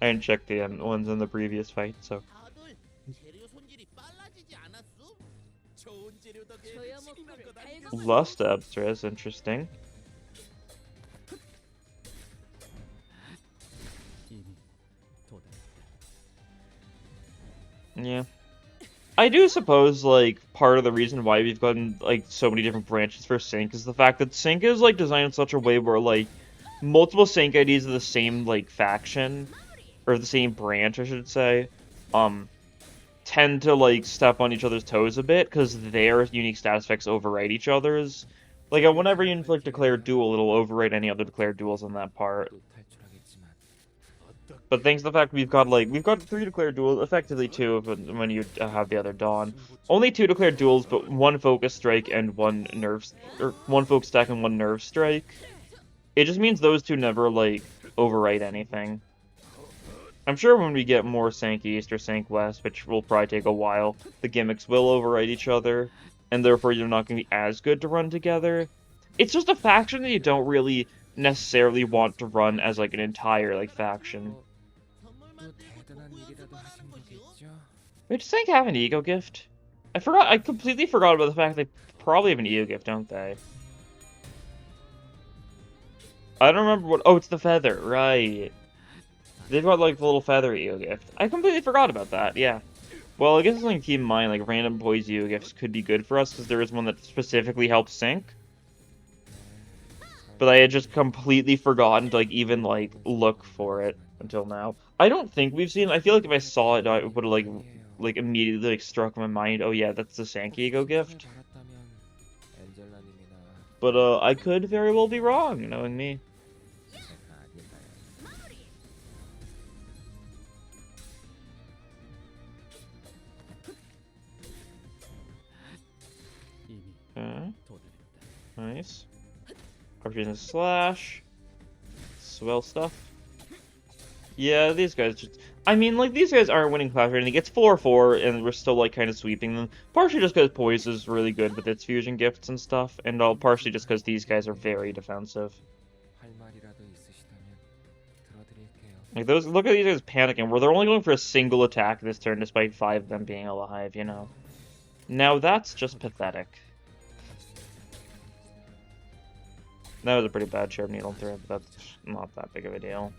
I didn't check the ones in the previous fight, so. Lust Abstra is interesting. Yeah. I do suppose, like, part of the reason why we've gotten, like, so many different branches for cinq is the fact that cinq is, like, designed in such a way where, like, multiple cinq IDs of the same, like, faction, or the same branch, I should say, tend to, like, step on each other's toes a bit, because their unique status effects override each other's. Like, whenever you, like, declare duel, it'll override any other declared duels on that part. But thanks to the fact we've got 3 declared duels, effectively 2 when you have the other Dawn. Only 2 declared duels, but 1 focus strike and 1 nerve, or 1 focus attack and 1 nerve strike. It just means those 2 never, like, overwrite anything. I'm sure when we get more cinq East or cinq West, which will probably take a while, the gimmicks will overwrite each other, and therefore you're not going to be as good to run together. It's just a faction that you don't really necessarily want to run as, like, an entire, like, faction. Wait, does cinq have an ego gift? I completely forgot about the fact they probably have an ego gift, don't they? I don't remember what... Oh, it's the feather, right. They've got, like, the little feather ego gift. I completely forgot about that, yeah. Well, I guess it's something to keep in mind, like, random boys ego gifts could be good for us, because there is one that specifically helps cinq. But I had just completely forgotten to, like, even, like, look for it until now. I don't think we've seen... I feel like if I saw it, I would have, like immediately, like, struck my mind, oh yeah, that's the cinq ego gift. But, I could very well be wrong, knowing me. Okay. Nice. Opportunity slash. Swell stuff. Yeah, these guys just... I mean, like, these guys aren't winning class rating. It's 4-4, and we're still, like, kind of sweeping them. Partially just because Poise is really good with its fusion gifts and stuff, and partially just because these guys are very defensive. Like, look at these guys panicking, where they're only going for a single attack this turn, despite 5 of them being alive, you know? Now that's just pathetic. That was a pretty bad sharp needle thread, but that's not that big of a deal.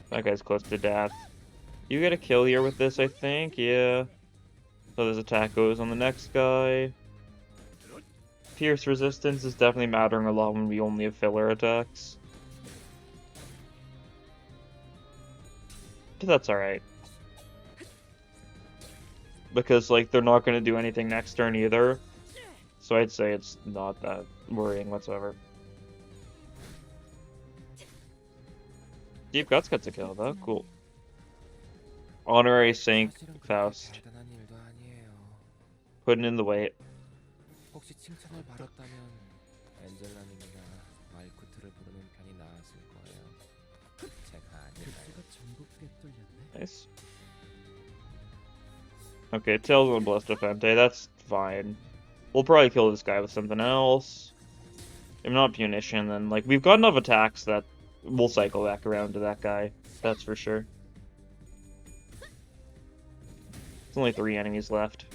That guy's close to death. You get a kill here with this, I think, yeah. So this attack goes on the next guy. Pierce resistance is definitely mattering a lot when we only have filler attacks. But that's alright. Because, like, they're not going to do anything next turn either. So I'd say it's not that worrying whatsoever. Deep Guts gets a kill, though. Cool. Honorary cinq Faust. Putting in the weight. Nice. Okay, Tails on Blessed that's fine. We'll probably kill this guy with something else. If not Punition, then, like, we've got enough attacks that we'll cycle back around to that guy. That's for sure. There's only 3 enemies left.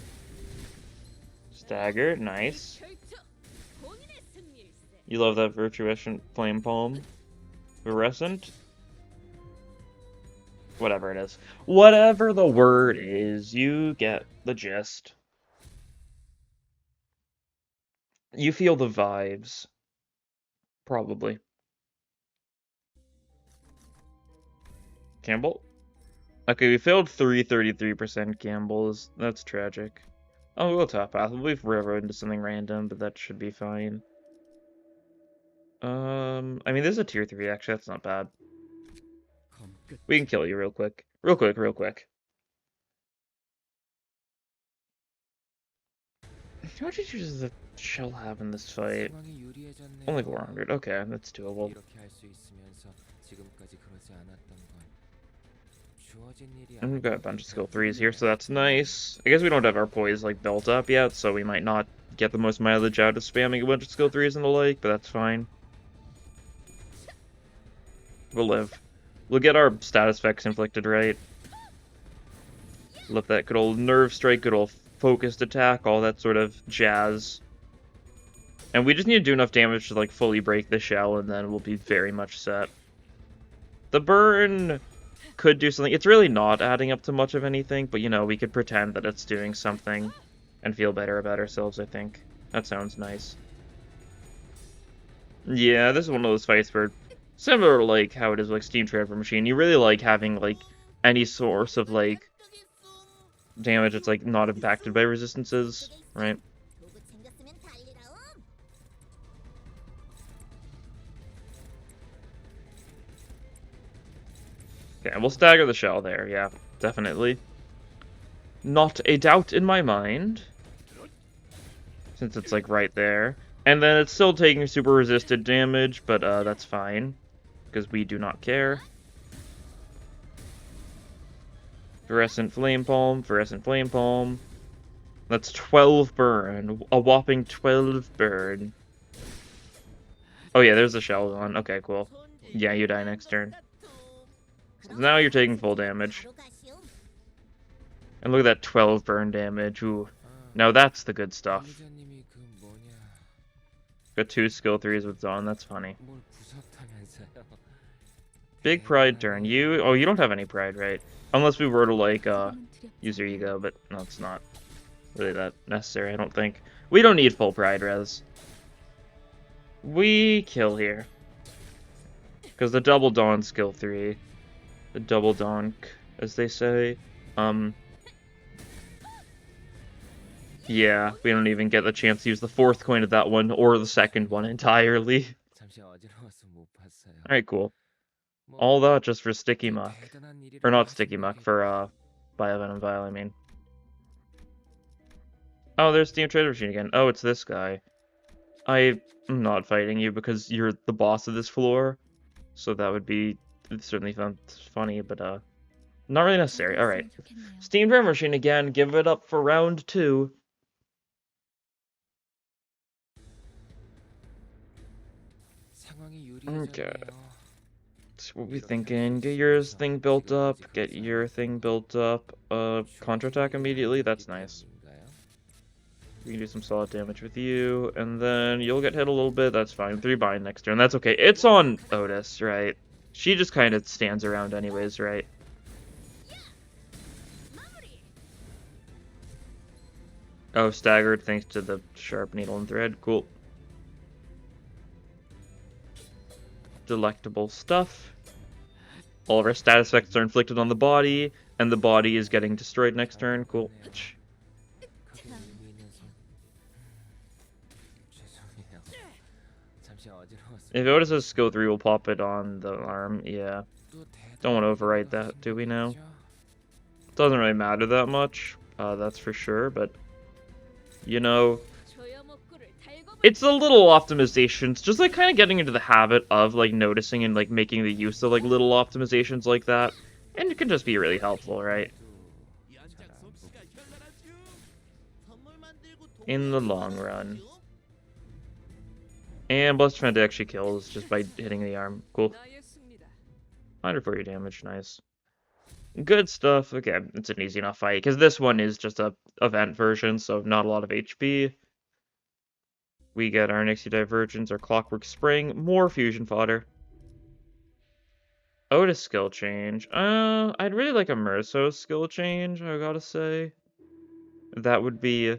Stagger, nice. You love that Virtuousant Flame Palm. Fluorescent? Whatever it is. Whatever the word is, you get the gist. You feel the vibes. Probably. Campbell? Okay, we failed 33% Campbell's. That's tragic. Oh, we'll top path. We've railroaded into something random, but that should be fine. I mean, this is a tier 3, actually. That's not bad. We can kill you real quick. Real quick. How did you choose the Shell have in this fight? Only 400. Okay, that's doable. And we've got a bunch of skill 3s here, so that's nice. I guess we don't have our poise, like, built up yet, so we might not get the most mileage out of spamming a bunch of skill 3s and the like, but that's fine. We'll live. We'll get our status effects inflicted right. Love that good old nerve strike, good old focused attack, all that sort of jazz. And we just need to do enough damage to, like, fully break the shell, and then we'll be very much set. The burn could do something. It's really not adding up to much of anything, but, you know, we could pretend that it's doing something and feel better about ourselves, I think. That sounds nice. Yeah, this is one of those fights where, similar to, like, how it is with, like, Steam Transfer Machine, you really like having, like, any source of, like, damage that's, like, not impacted by resistances, right? Okay, we'll stagger the shell there, yeah, definitely. Not a doubt in my mind. Since it's, like, right there. And then it's still taking super resisted damage, but that's fine. Because we do not care. Fluorescent Flame Palm, Fluorescent Flame Palm. That's 12 burn. A whopping 12 burn. Oh yeah, there's the shell on. Okay, cool. Yeah, you die next turn. So now you're taking full damage. And look at that 12 burn damage. Ooh. Now that's the good stuff. Got 2 skill 3s with Dawn, that's funny. Big pride turn. Oh, you don't have any pride, right? Unless we were to, like, use your ego, but no, it's not really that necessary, I don't think. We don't need full pride res. We kill here. Because the double Dawn skill 3. The double donk, as they say. Yeah, we don't even get the chance to use the 4th coin of that one, or the 2nd one entirely. Alright, cool. All that just for Sticky Muck. Or not Sticky Muck, for, Biovenom Vial, I mean. Oh, there's Steam Trader Machine again. Oh, it's this guy. I'm not fighting you because you're the boss of this floor. So that would be certainly funny, but, not really necessary. Alright. Steam Trader Machine again. Give it up for round 2. Okay. So what we thinking? Get your thing built up. Get your thing built up. Counterattack immediately. That's nice. We can do some solid damage with you, and then you'll get hit a little bit. That's fine. 3 bind next turn. That's okay. It's on Otis, right? She just kind of stands around anyways, right? Oh, staggered thanks to the sharp needle and thread. Cool. Delectable stuff. All of our status effects are inflicted on the body, and the body is getting destroyed next turn. Cool. If Otis has skill 3, we'll pop it on the arm. Yeah. Don't want to overwrite that, do we now? Doesn't really matter that much, that's for sure, but, you know, it's a little optimizations, just, like, kind of getting into the habit of, like, noticing and, like, making the use of, like, little optimizations like that, and it can just be really helpful, right? In the long run. And Blessed Friend actually kills just by hitting the arm. Cool. 140 damage, nice. Good stuff. Okay, it's an easy enough fight, because this one is just a event version, so not a lot of HP. We get our Nixie Divergence, our Clockwork Spring, more fusion fodder. Otis skill change. I'd really like a Merso skill change, I gotta say. That would be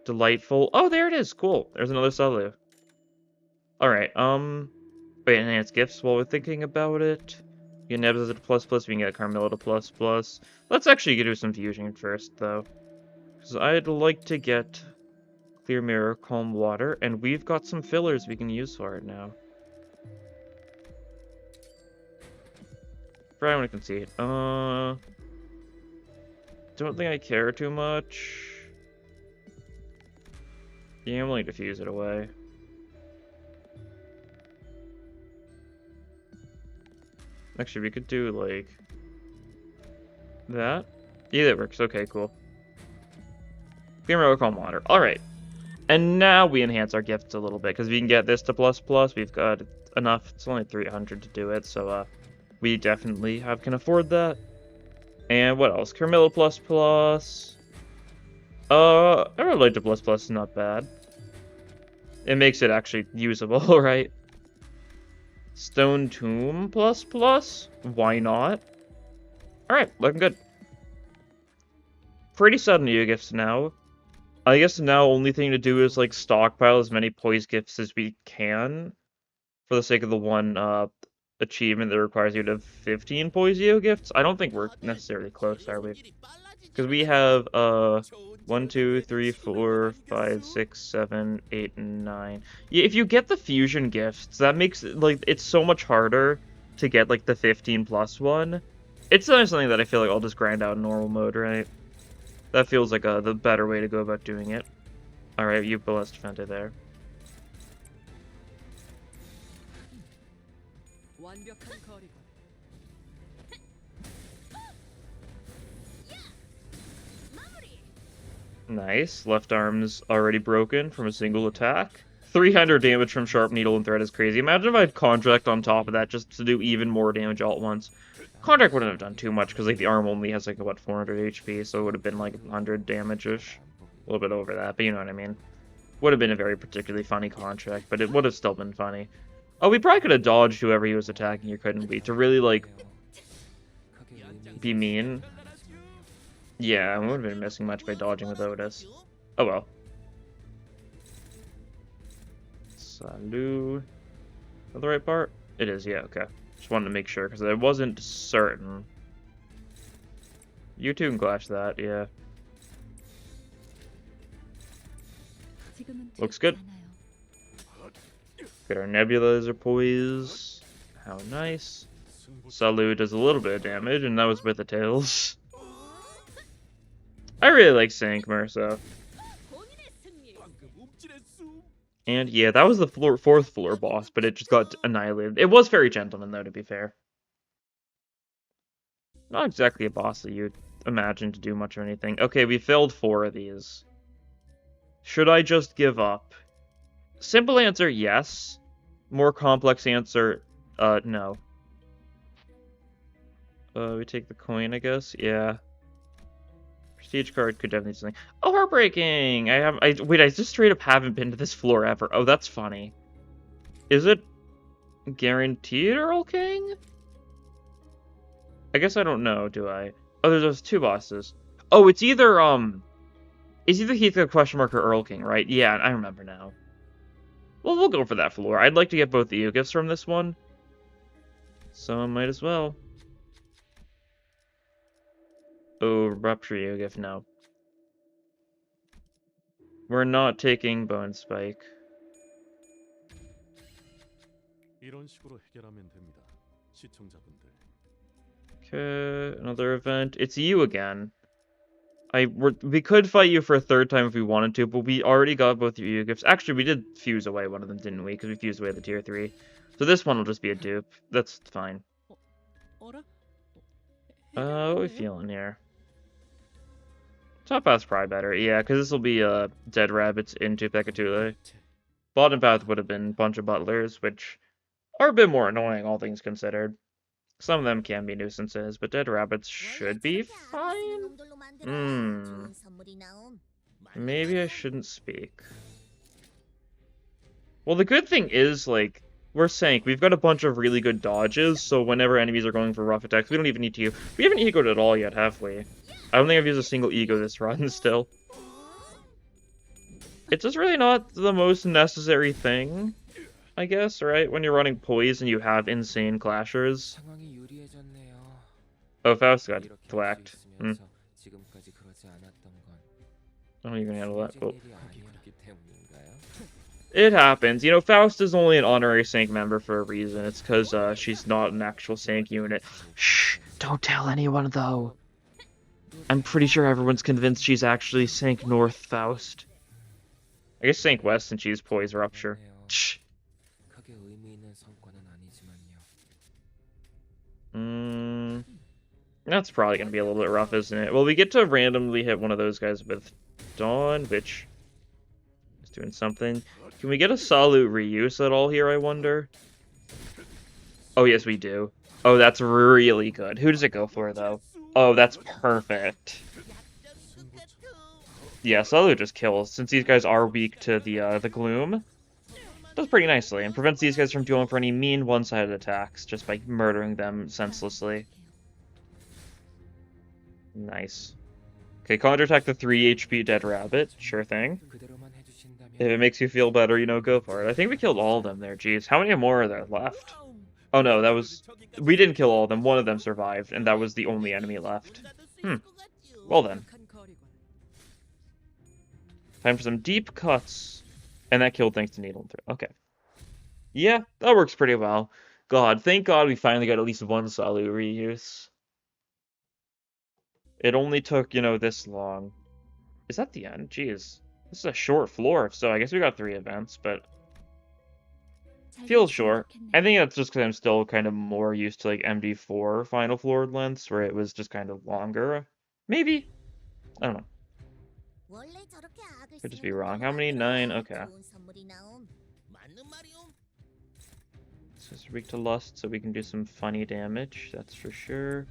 delightful. Oh, there it is. Cool. There's another Sulu. Alright, wait, enhance gifts while we're thinking about it. Get Nebs at ++, we can get Carmilla to ++. Let's actually do some fusion first, though. Because I'd like to get Clear Mirror, Calm Water, and we've got some fillers we can use for it now. For anyone who can see it. Don't think I care too much. Yeah, I'm willing to fuse it away. Actually, we could do, like, that. Yeah, that works. Okay, cool. Gamer Recall Monitor. Alright. And now we enhance our gifts a little bit, because we can get this to ++. We've got enough. It's only 300 to do it, so, we definitely can afford that. And what else? Carmilla ++. I really like the ++. It's not bad. It makes it actually usable, right? Stone Tomb ++? Why not? Alright, looking good. Pretty sudden new gifts now. I guess now only thing to do is, like, stockpile as many poise gifts as we can. For the sake of the one, achievement that requires you to have 15 Poisio gifts. I don't think we're necessarily close, are we? Because we have, 1, 2, 3, 4, 5, 6, 7, 8, and 9. Yeah, if you get the fusion gifts, that makes it, like, it's so much harder to get, like, the 15 plus one. It's something that I feel like I'll just grind out in normal mode, right? That feels like the better way to go about doing it. Alright, you Ballast Fente there. Nice. Left arm's already broken from a single attack. 300 damage from Sharp Needle and Thread is crazy. Imagine if I had Contract on top of that just to do even more damage all at once. Contract wouldn't have done too much because, like, the arm only has, like, what, 400 HP, so it would have been, like, 100 damage-ish. A little bit over that, but you know what I mean. Would have been a very particularly funny contract, but it would have still been funny. Oh, we probably could have dodged whoever he was attacking here, couldn't we? To really, like, be mean. Yeah, I wouldn't have been missing much by dodging with Otis. Oh well. Salut. Is that the right part? It is, yeah, okay. Just wanted to make sure, because I wasn't certain. You two can clash that, yeah. Looks good. Got our Nebula's poise. How nice. Salut does a little bit of damage, and that was with the tails. I really like cinq, Mersa. And yeah, that was the fourth floor boss, but it just got annihilated. It was Fairy Gentleman, though, to be fair. Not exactly a boss that you'd imagine to do much or anything. Okay, we failed 4 of these. Should I just give up? Simple answer, yes. More complex answer, no. We take the coin, I guess? Yeah. Prestige card could definitely do something. Oh, heartbreaking! Wait, I just straight up haven't been to this floor ever. Oh, that's funny. Is it guaranteed Earl King? I guess I don't know, do I? Oh, there's those 2 bosses. Oh, it's either Heathcliff question mark or Earl King, right? Yeah, I remember now. Well, we'll go for that floor. I'd like to get both the EU gifts from this one. So I might as well. Oh, Rupture EU gift, no. We're not taking Bone Spike. Okay, another event. It's you again. We could fight you for a 3rd time if we wanted to, but we already got both your EU gifts. Actually, we did fuse away one of them, didn't we? Because we fused away the tier 3. So this one will just be a dupe. That's fine. What are we feeling here? Top path's probably better. Yeah, because this will be Dead Rabbits into Pekatule. Bottom path would have been a bunch of butlers, which are a bit more annoying, all things considered. Some of them can be nuisances, but Dead Rabbits should be fine. Maybe I shouldn't speak. Well, the good thing is, like, we're cinq. We've got a bunch of really good dodges, so whenever enemies are going for rough attacks, we don't even need to. We haven't egoed at all yet, have we? I don't think I've used a single ego this run still. It's just really not the most necessary thing, I guess, right? When you're running poise and you have insane clashers. Oh, Faust got thwacked. Oh, you can handle that. Cool. It happens. You know, Faust is only an honorary cinq member for a reason. It's because she's not an actual cinq unit. Shh! Don't tell anyone, though. I'm pretty sure everyone's convinced she's actually cinq North Faust. I guess Cinq West and Cheese Poise Rupture. Shh. That's probably going to be a little bit rough, isn't it? Well, we get to randomly hit one of those guys with Dawn, which is doing something. Can we get a Salute reuse at all here, I wonder? Oh, yes, we do. Oh, that's really good. Who does it go for, though? Oh, that's perfect. Yeah, Salute just kills. Since these guys are weak to the Gloom, does pretty nicely, and prevents these guys from dealing for any mean one-sided attacks, just by murdering them senselessly. Nice. Okay, counterattack the 3 HP dead rabbit. Sure thing. If it makes you feel better, you know, go for it. I think we killed all of them there. Jeez, how many more are there left? Oh no, that was... We didn't kill all of them. One of them survived, and that was the only enemy left. Well then. Time for some deep cuts. And that killed thanks to Needle and Thread. Okay. Yeah, that works pretty well. God, thank God we finally got at least one Salute reuse. It only took, you know, this long. Is that the end? Jeez. This is a short floor, so I guess we got 3 events, but... Feels short. I think that's just because I'm still kind of more used to, like, MD4 Final Floor lengths, where it was just kind of longer. Maybe? I don't know. Could just be wrong. How many? 9? Okay. This is weak to Lust, so we can do some funny damage, that's for sure.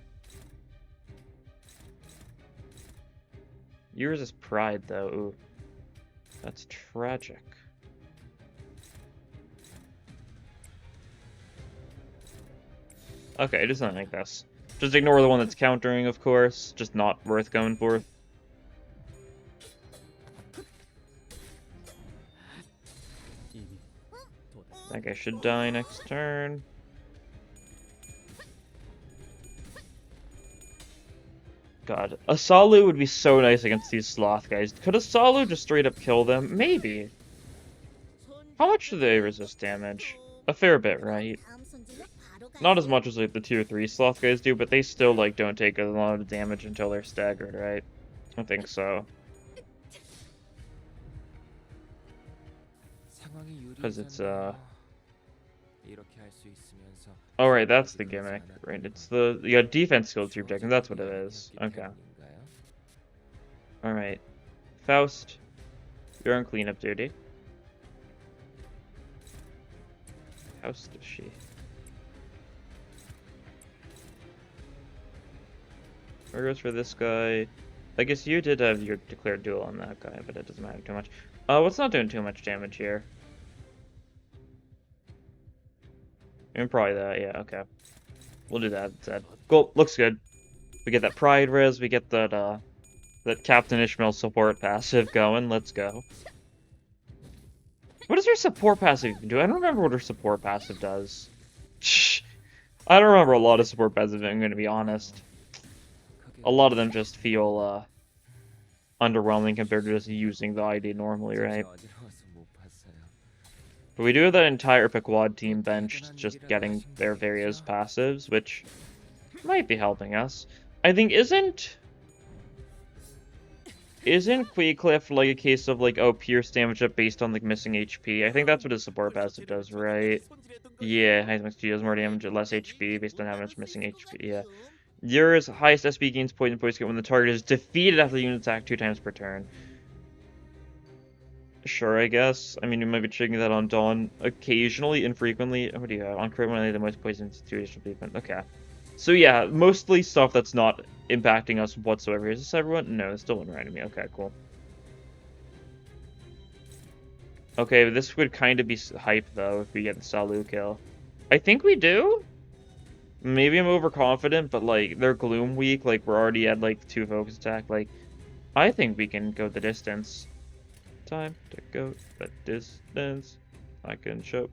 Yours is Pride, though. Ooh. That's tragic. Okay, just something like this. Just ignore the one that's countering, of course. Just not worth going for. That guy should die next turn. God, a Salute would be so nice against these sloth guys. Could a Salute just straight up kill them? Maybe. How much do they resist damage? A fair bit, right? Not as much as like the tier 3 sloth guys do, but they still like don't take a lot of damage until they're staggered, right? I think so. Because it's oh right, that's the gimmick, right? It's the you got defense skill to your objective. That's what it is. Okay. All right, Faust, you're on cleanup duty. Faust is she? Where goes for this guy? I guess you did have your declared duel on that guy, but it doesn't matter too much. What's not doing too much damage here? And probably that, yeah, okay. We'll do that instead. Cool, looks good. We get that Pride res, we get that, that Captain Ishmael support passive going, let's go. What does her support passive do? I don't remember what her support passive does. I don't remember a lot of support passive, I'm gonna be honest. A lot of them just feel, underwhelming compared to just using the ID normally, right? But we do have that entire Pequod team benched, just getting their various passives, which might be helping us. I think isn't Quaycliff like a case of like, oh, pierce damage up based on like missing HP? I think that's what his support passive does, right? Yeah, Heisman's deals more damage at less HP based on how much missing HP. Yeah. Yours highest SP gains poison get when the target is defeated after the unit attack 2 times per turn. Sure, I guess. I mean, you might be checking that on Dawn occasionally, infrequently. What do you have? On crit, one of the most poison situation treatment. Okay. So yeah, mostly stuff that's not impacting us whatsoever. Is this everyone? No, it's still one enemy. Okay, cool. Okay, this would kind of be hype, though, if we get the Salute kill. I think we do? Maybe I'm overconfident, but, like, they're Gloom weak. Like, we're already at, like, 2 focus attack. Like, I think we can go the distance. Time to go the distance. I can show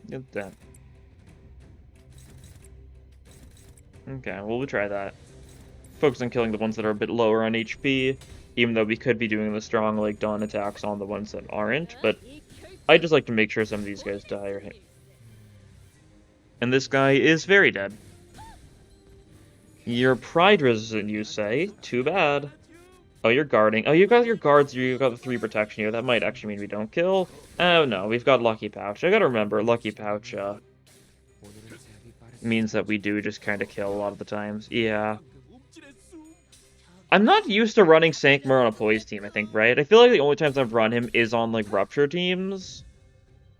you that. Okay, well, we'll try that. Focus on killing the ones that are a bit lower on HP, even though we could be doing the strong, like, Dawn attacks on the ones that aren't, but I just like to make sure some of these guys die or hit. And this guy is very dead. You're pride resistant, you say? Too bad. Oh, you're guarding. Oh, you got your guards. You got the 3 protection here. That might actually mean we don't kill. Oh, no. We've got Lucky Pouch. I gotta remember, Lucky Pouch, means that we do just kind of kill a lot of the times. Yeah. I'm not used to running cinq on a poise team, I think, right? I feel like the only times I've run him is on, like, Rupture teams.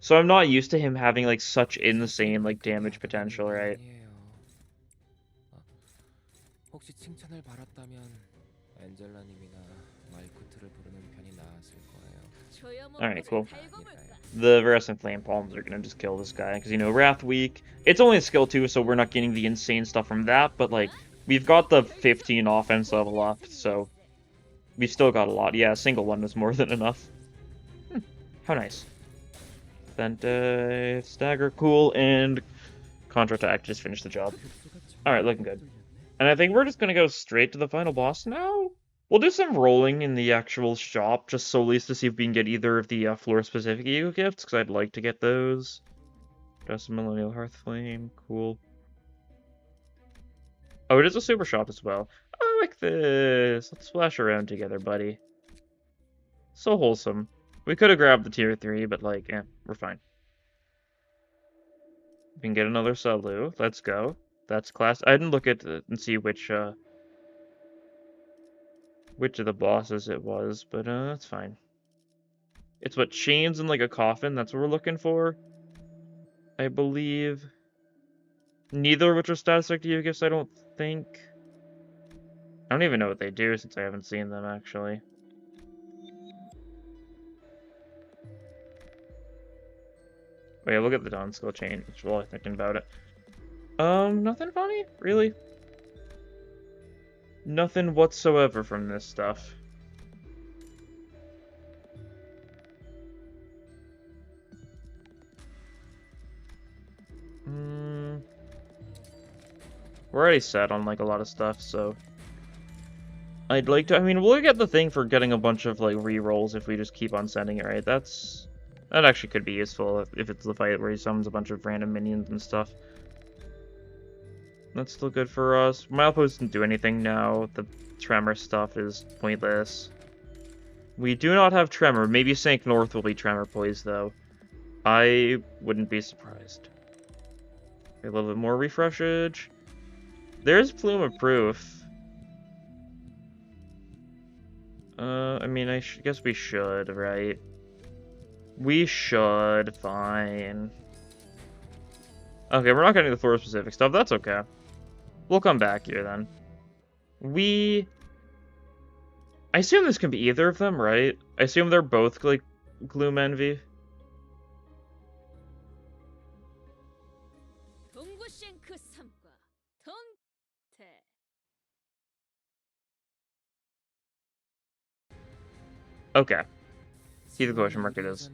So I'm not used to him having, like, such insane, like, damage potential, right? Alright, cool. The Veracent Flame Palms are gonna just kill this guy, because, you know, Wrath weak. It's only a skill 2, so we're not getting the insane stuff from that, but, like, we've got the 15 offense level up, so we've still got a lot. Yeah, a single one is more than enough. How nice. Then, Stagger, cool, and Contra Attack just finished the job. Alright, looking good. And I think we're just gonna go straight to the final boss now? We'll do some rolling in the actual shop, just solely to see if we can get either of the floor-specific Ego gifts, because I'd like to get those. Just a Millennial Hearthflame, cool. Oh, it is a super shop as well. I like this. Let's splash around together, buddy. So wholesome. We could have grabbed the tier 3, but like, we're fine. We can get another Salu. Let's go. That's class. I didn't look at and see which of the bosses it was, but that's fine. It's what, chains and like a coffin? That's what we're looking for, I believe. Neither of which are static to you gifts, I don't think. I don't even know what they do since I haven't seen them, actually. Oh yeah, look at the Dawn Skill chain, while I'm thinking about it. Nothing funny? Really? Nothing whatsoever from this stuff. We're already set on, like, a lot of stuff, so... I'd like to... I mean, we'll get the thing for getting a bunch of, like, re-rolls if we just keep on sending it, right? That actually could be useful if it's the fight where he summons a bunch of random minions and stuff. That's still good for us. Milepost doesn't do anything now. The Tremor stuff is pointless. We do not have Tremor. Maybe cinq North will be Tremor Poise, though. I wouldn't be surprised. A little bit more refreshage. There's Plume of Proof. I mean, I guess we should, right? We should, fine. Okay, we're not getting the floor-specific stuff. That's okay. We'll come back here, then. I assume this can be either of them, right? I assume they're both, like, Gloom Envy. Okay. See the question mark it is.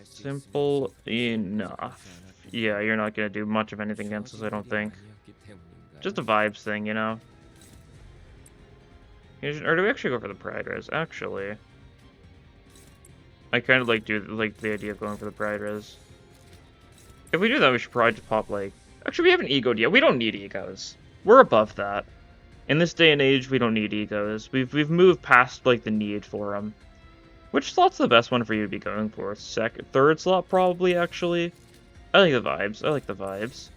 Simple enough. Yeah, you're not gonna do much of anything against us, I don't think. Just a vibes thing, you know? Or do we actually go for the Pride Res? Actually, I kind of like the idea of going for the Pride Res. If we do that, we should probably just pop, like... Actually, we haven't egoed yet. We don't need egos. We're above that. In this day and age, we don't need egos. We've moved past, like, the need for them. Which slot's the best one for you to be going for? Third slot, probably, actually. I like the vibes. I like the vibes.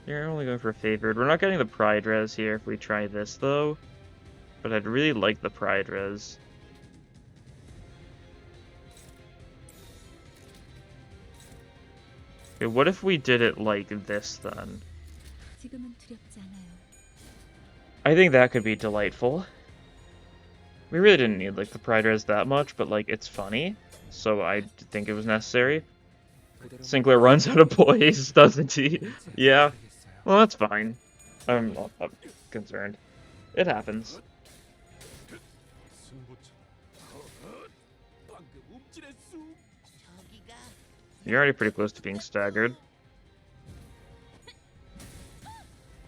You're only going for a favored. We're not getting the Pride Res here if we try this, though. But I'd really like the Pride Res. Okay, what if we did it like this, then? I think that could be delightful. We really didn't need, like, the Pride Res that much, but, like, it's funny. So I think it was necessary. Sinclair runs out of poise, doesn't he? Yeah. Well, that's fine. I'm not concerned. It happens. You're already pretty close to being staggered.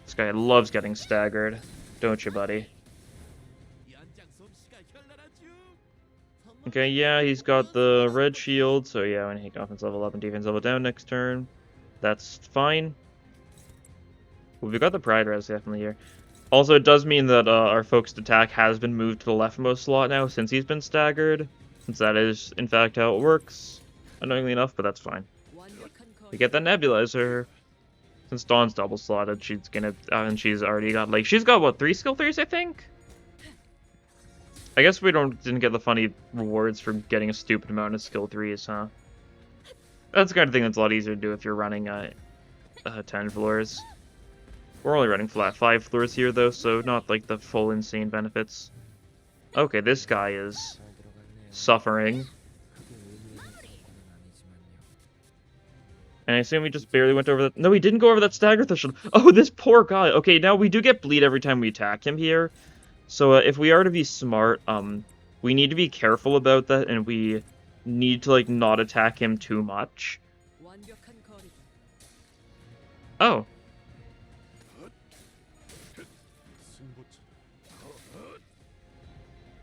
This guy loves getting staggered, don't you, buddy? Okay, yeah, he's got the red shield, so yeah, when he offense level up and defense level down next turn, that's fine. Well, we got the Pride Res definitely here. Also, it does mean that our focused attack has been moved to the leftmost slot now since he's been staggered. Since that is, in fact, how it works. Annoyingly enough, but that's fine. We get the nebulizer. Since Dawn's double slotted, she's gonna, and she's already got, like, she's got, what, 3 skill 3s, I think? I guess we didn't get the funny rewards for getting a stupid amount of skill 3s, huh? That's the kind of thing that's a lot easier to do if you're running 10 floors. We're only running flat 5 floors here, though, so not, like, the full insane benefits. Okay, this guy is suffering. And I assume we just barely went over that. No, we didn't go over that stagger threshold. Oh, this poor guy. Okay, now we do get bleed every time we attack him here. So if we are to be smart, we need to be careful about that, and we need to, like, not attack him too much. Oh.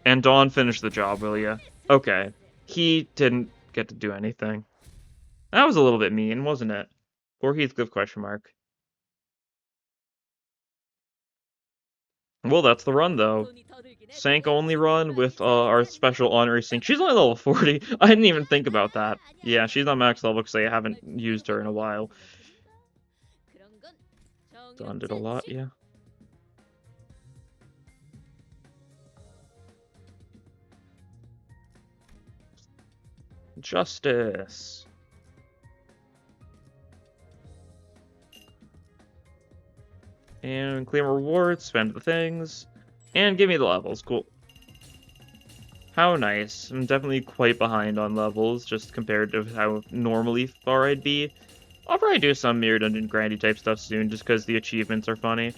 And Dawn finished the job, will ya? Okay. He didn't get to do anything. That was a little bit mean, wasn't it? Or Heathcliff question mark. Well, that's the run, though. Cinq only run with our special honorary cinq. She's only level 40. I didn't even think about that. Yeah, she's not max level because I haven't used her in a while. Dawn did a lot, yeah. Justice. And claim rewards, spend the things, and give me the levels. Cool. How nice. I'm definitely quite behind on levels, just compared to how normally far I'd be. I'll probably do some Mirror Dungeon grindy type stuff soon, just because the achievements are funny.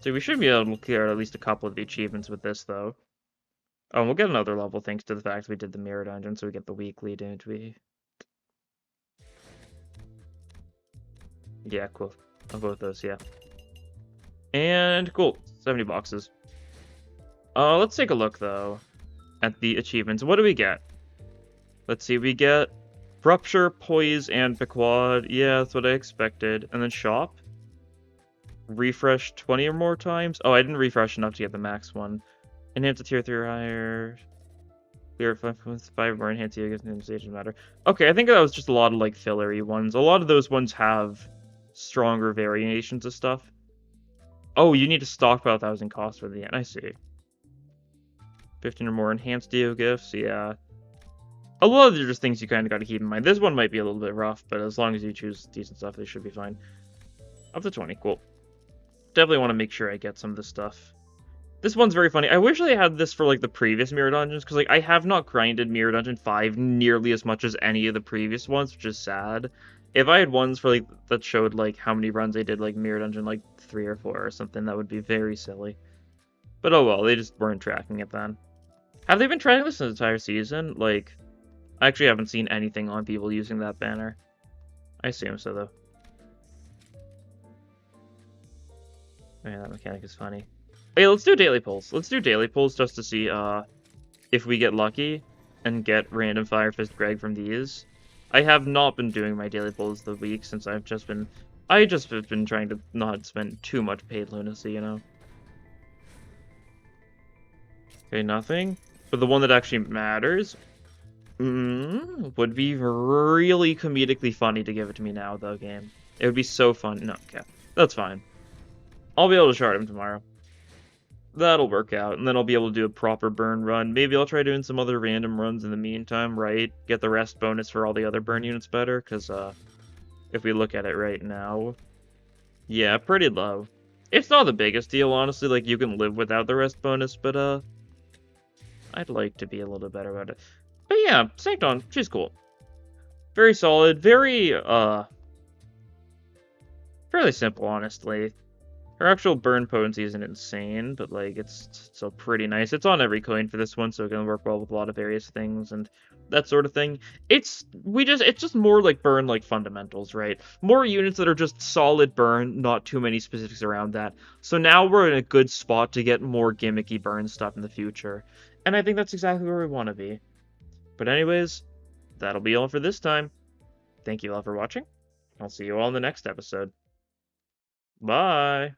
So we should be able to clear at least a couple of the achievements with this, though. Oh, we'll get another level thanks to the fact we did the Mirror Dungeon, so we get the weekly, didn't we? Yeah, cool. I'll go with those, yeah. And cool, 70 boxes. Let's take a look, though, at the achievements. What do we get? Let's see, we get Rupture, Poise, and Pequod. Yeah, that's what I expected. And then Shop. Refresh 20 or more times. Oh, I didn't refresh enough to get the max one. Enhance a tier 3 or higher. Clear 5 more enhance you against stage matter. Okay, I think that was just a lot of, like, fillery ones. A lot of those ones have stronger variations of stuff. Oh, you need to stockpile 1,000 costs for the end. I see. 15 or more enhanced Dio gifts, yeah. A lot of these are just things you kind of got to keep in mind. This one might be a little bit rough, but as long as you choose decent stuff, they should be fine. Up to 20, cool. Definitely want to make sure I get some of this stuff. This one's very funny. I wish I had this for, like, the previous Mirror Dungeons, because, like, I have not grinded Mirror Dungeon 5 nearly as much as any of the previous ones, which is sad. If I had ones for, like, that showed, like, how many runs I did, like, Mirror Dungeon, like, 3 or 4 or something, that would be very silly. But oh well, they just weren't tracking it then. Have they been tracking this entire season? Like, I actually haven't seen anything on people using that banner. I assume so, though. Man, that mechanic is funny. Hey, let's do daily pulls. Let's do daily pulls just to see if we get lucky and get random Fire Fist Greg from these. I have not been doing my daily pulls the week since I just have been trying to not spend too much paid lunacy, you know. Okay, nothing. But the one that actually matters would be really comedically funny to give it to me now, though, game. It would be so fun. No, okay. That's fine. I'll be able to shard him tomorrow. That'll work out, and then I'll be able to do a proper burn run. Maybe I'll try doing some other random runs in the meantime, right? Get the rest bonus for all the other burn units better, because, if we look at it right now, yeah, pretty low. It's not the biggest deal, honestly, like, you can live without the rest bonus, but, I'd like to be a little better about it. But yeah, Sancton, she's cool. Very solid, very, fairly simple, honestly. Her actual burn potency isn't insane, but, like, it's still pretty nice. It's on every coin for this one, so it can work well with a lot of various things and that sort of thing. It's just more, like, burn, like, fundamentals, right? More units that are just solid burn, not too many specifics around that. So now we're in a good spot to get more gimmicky burn stuff in the future. And I think that's exactly where we want to be. But anyways, that'll be all for this time. Thank you all for watching. I'll see you all in the next episode. Bye.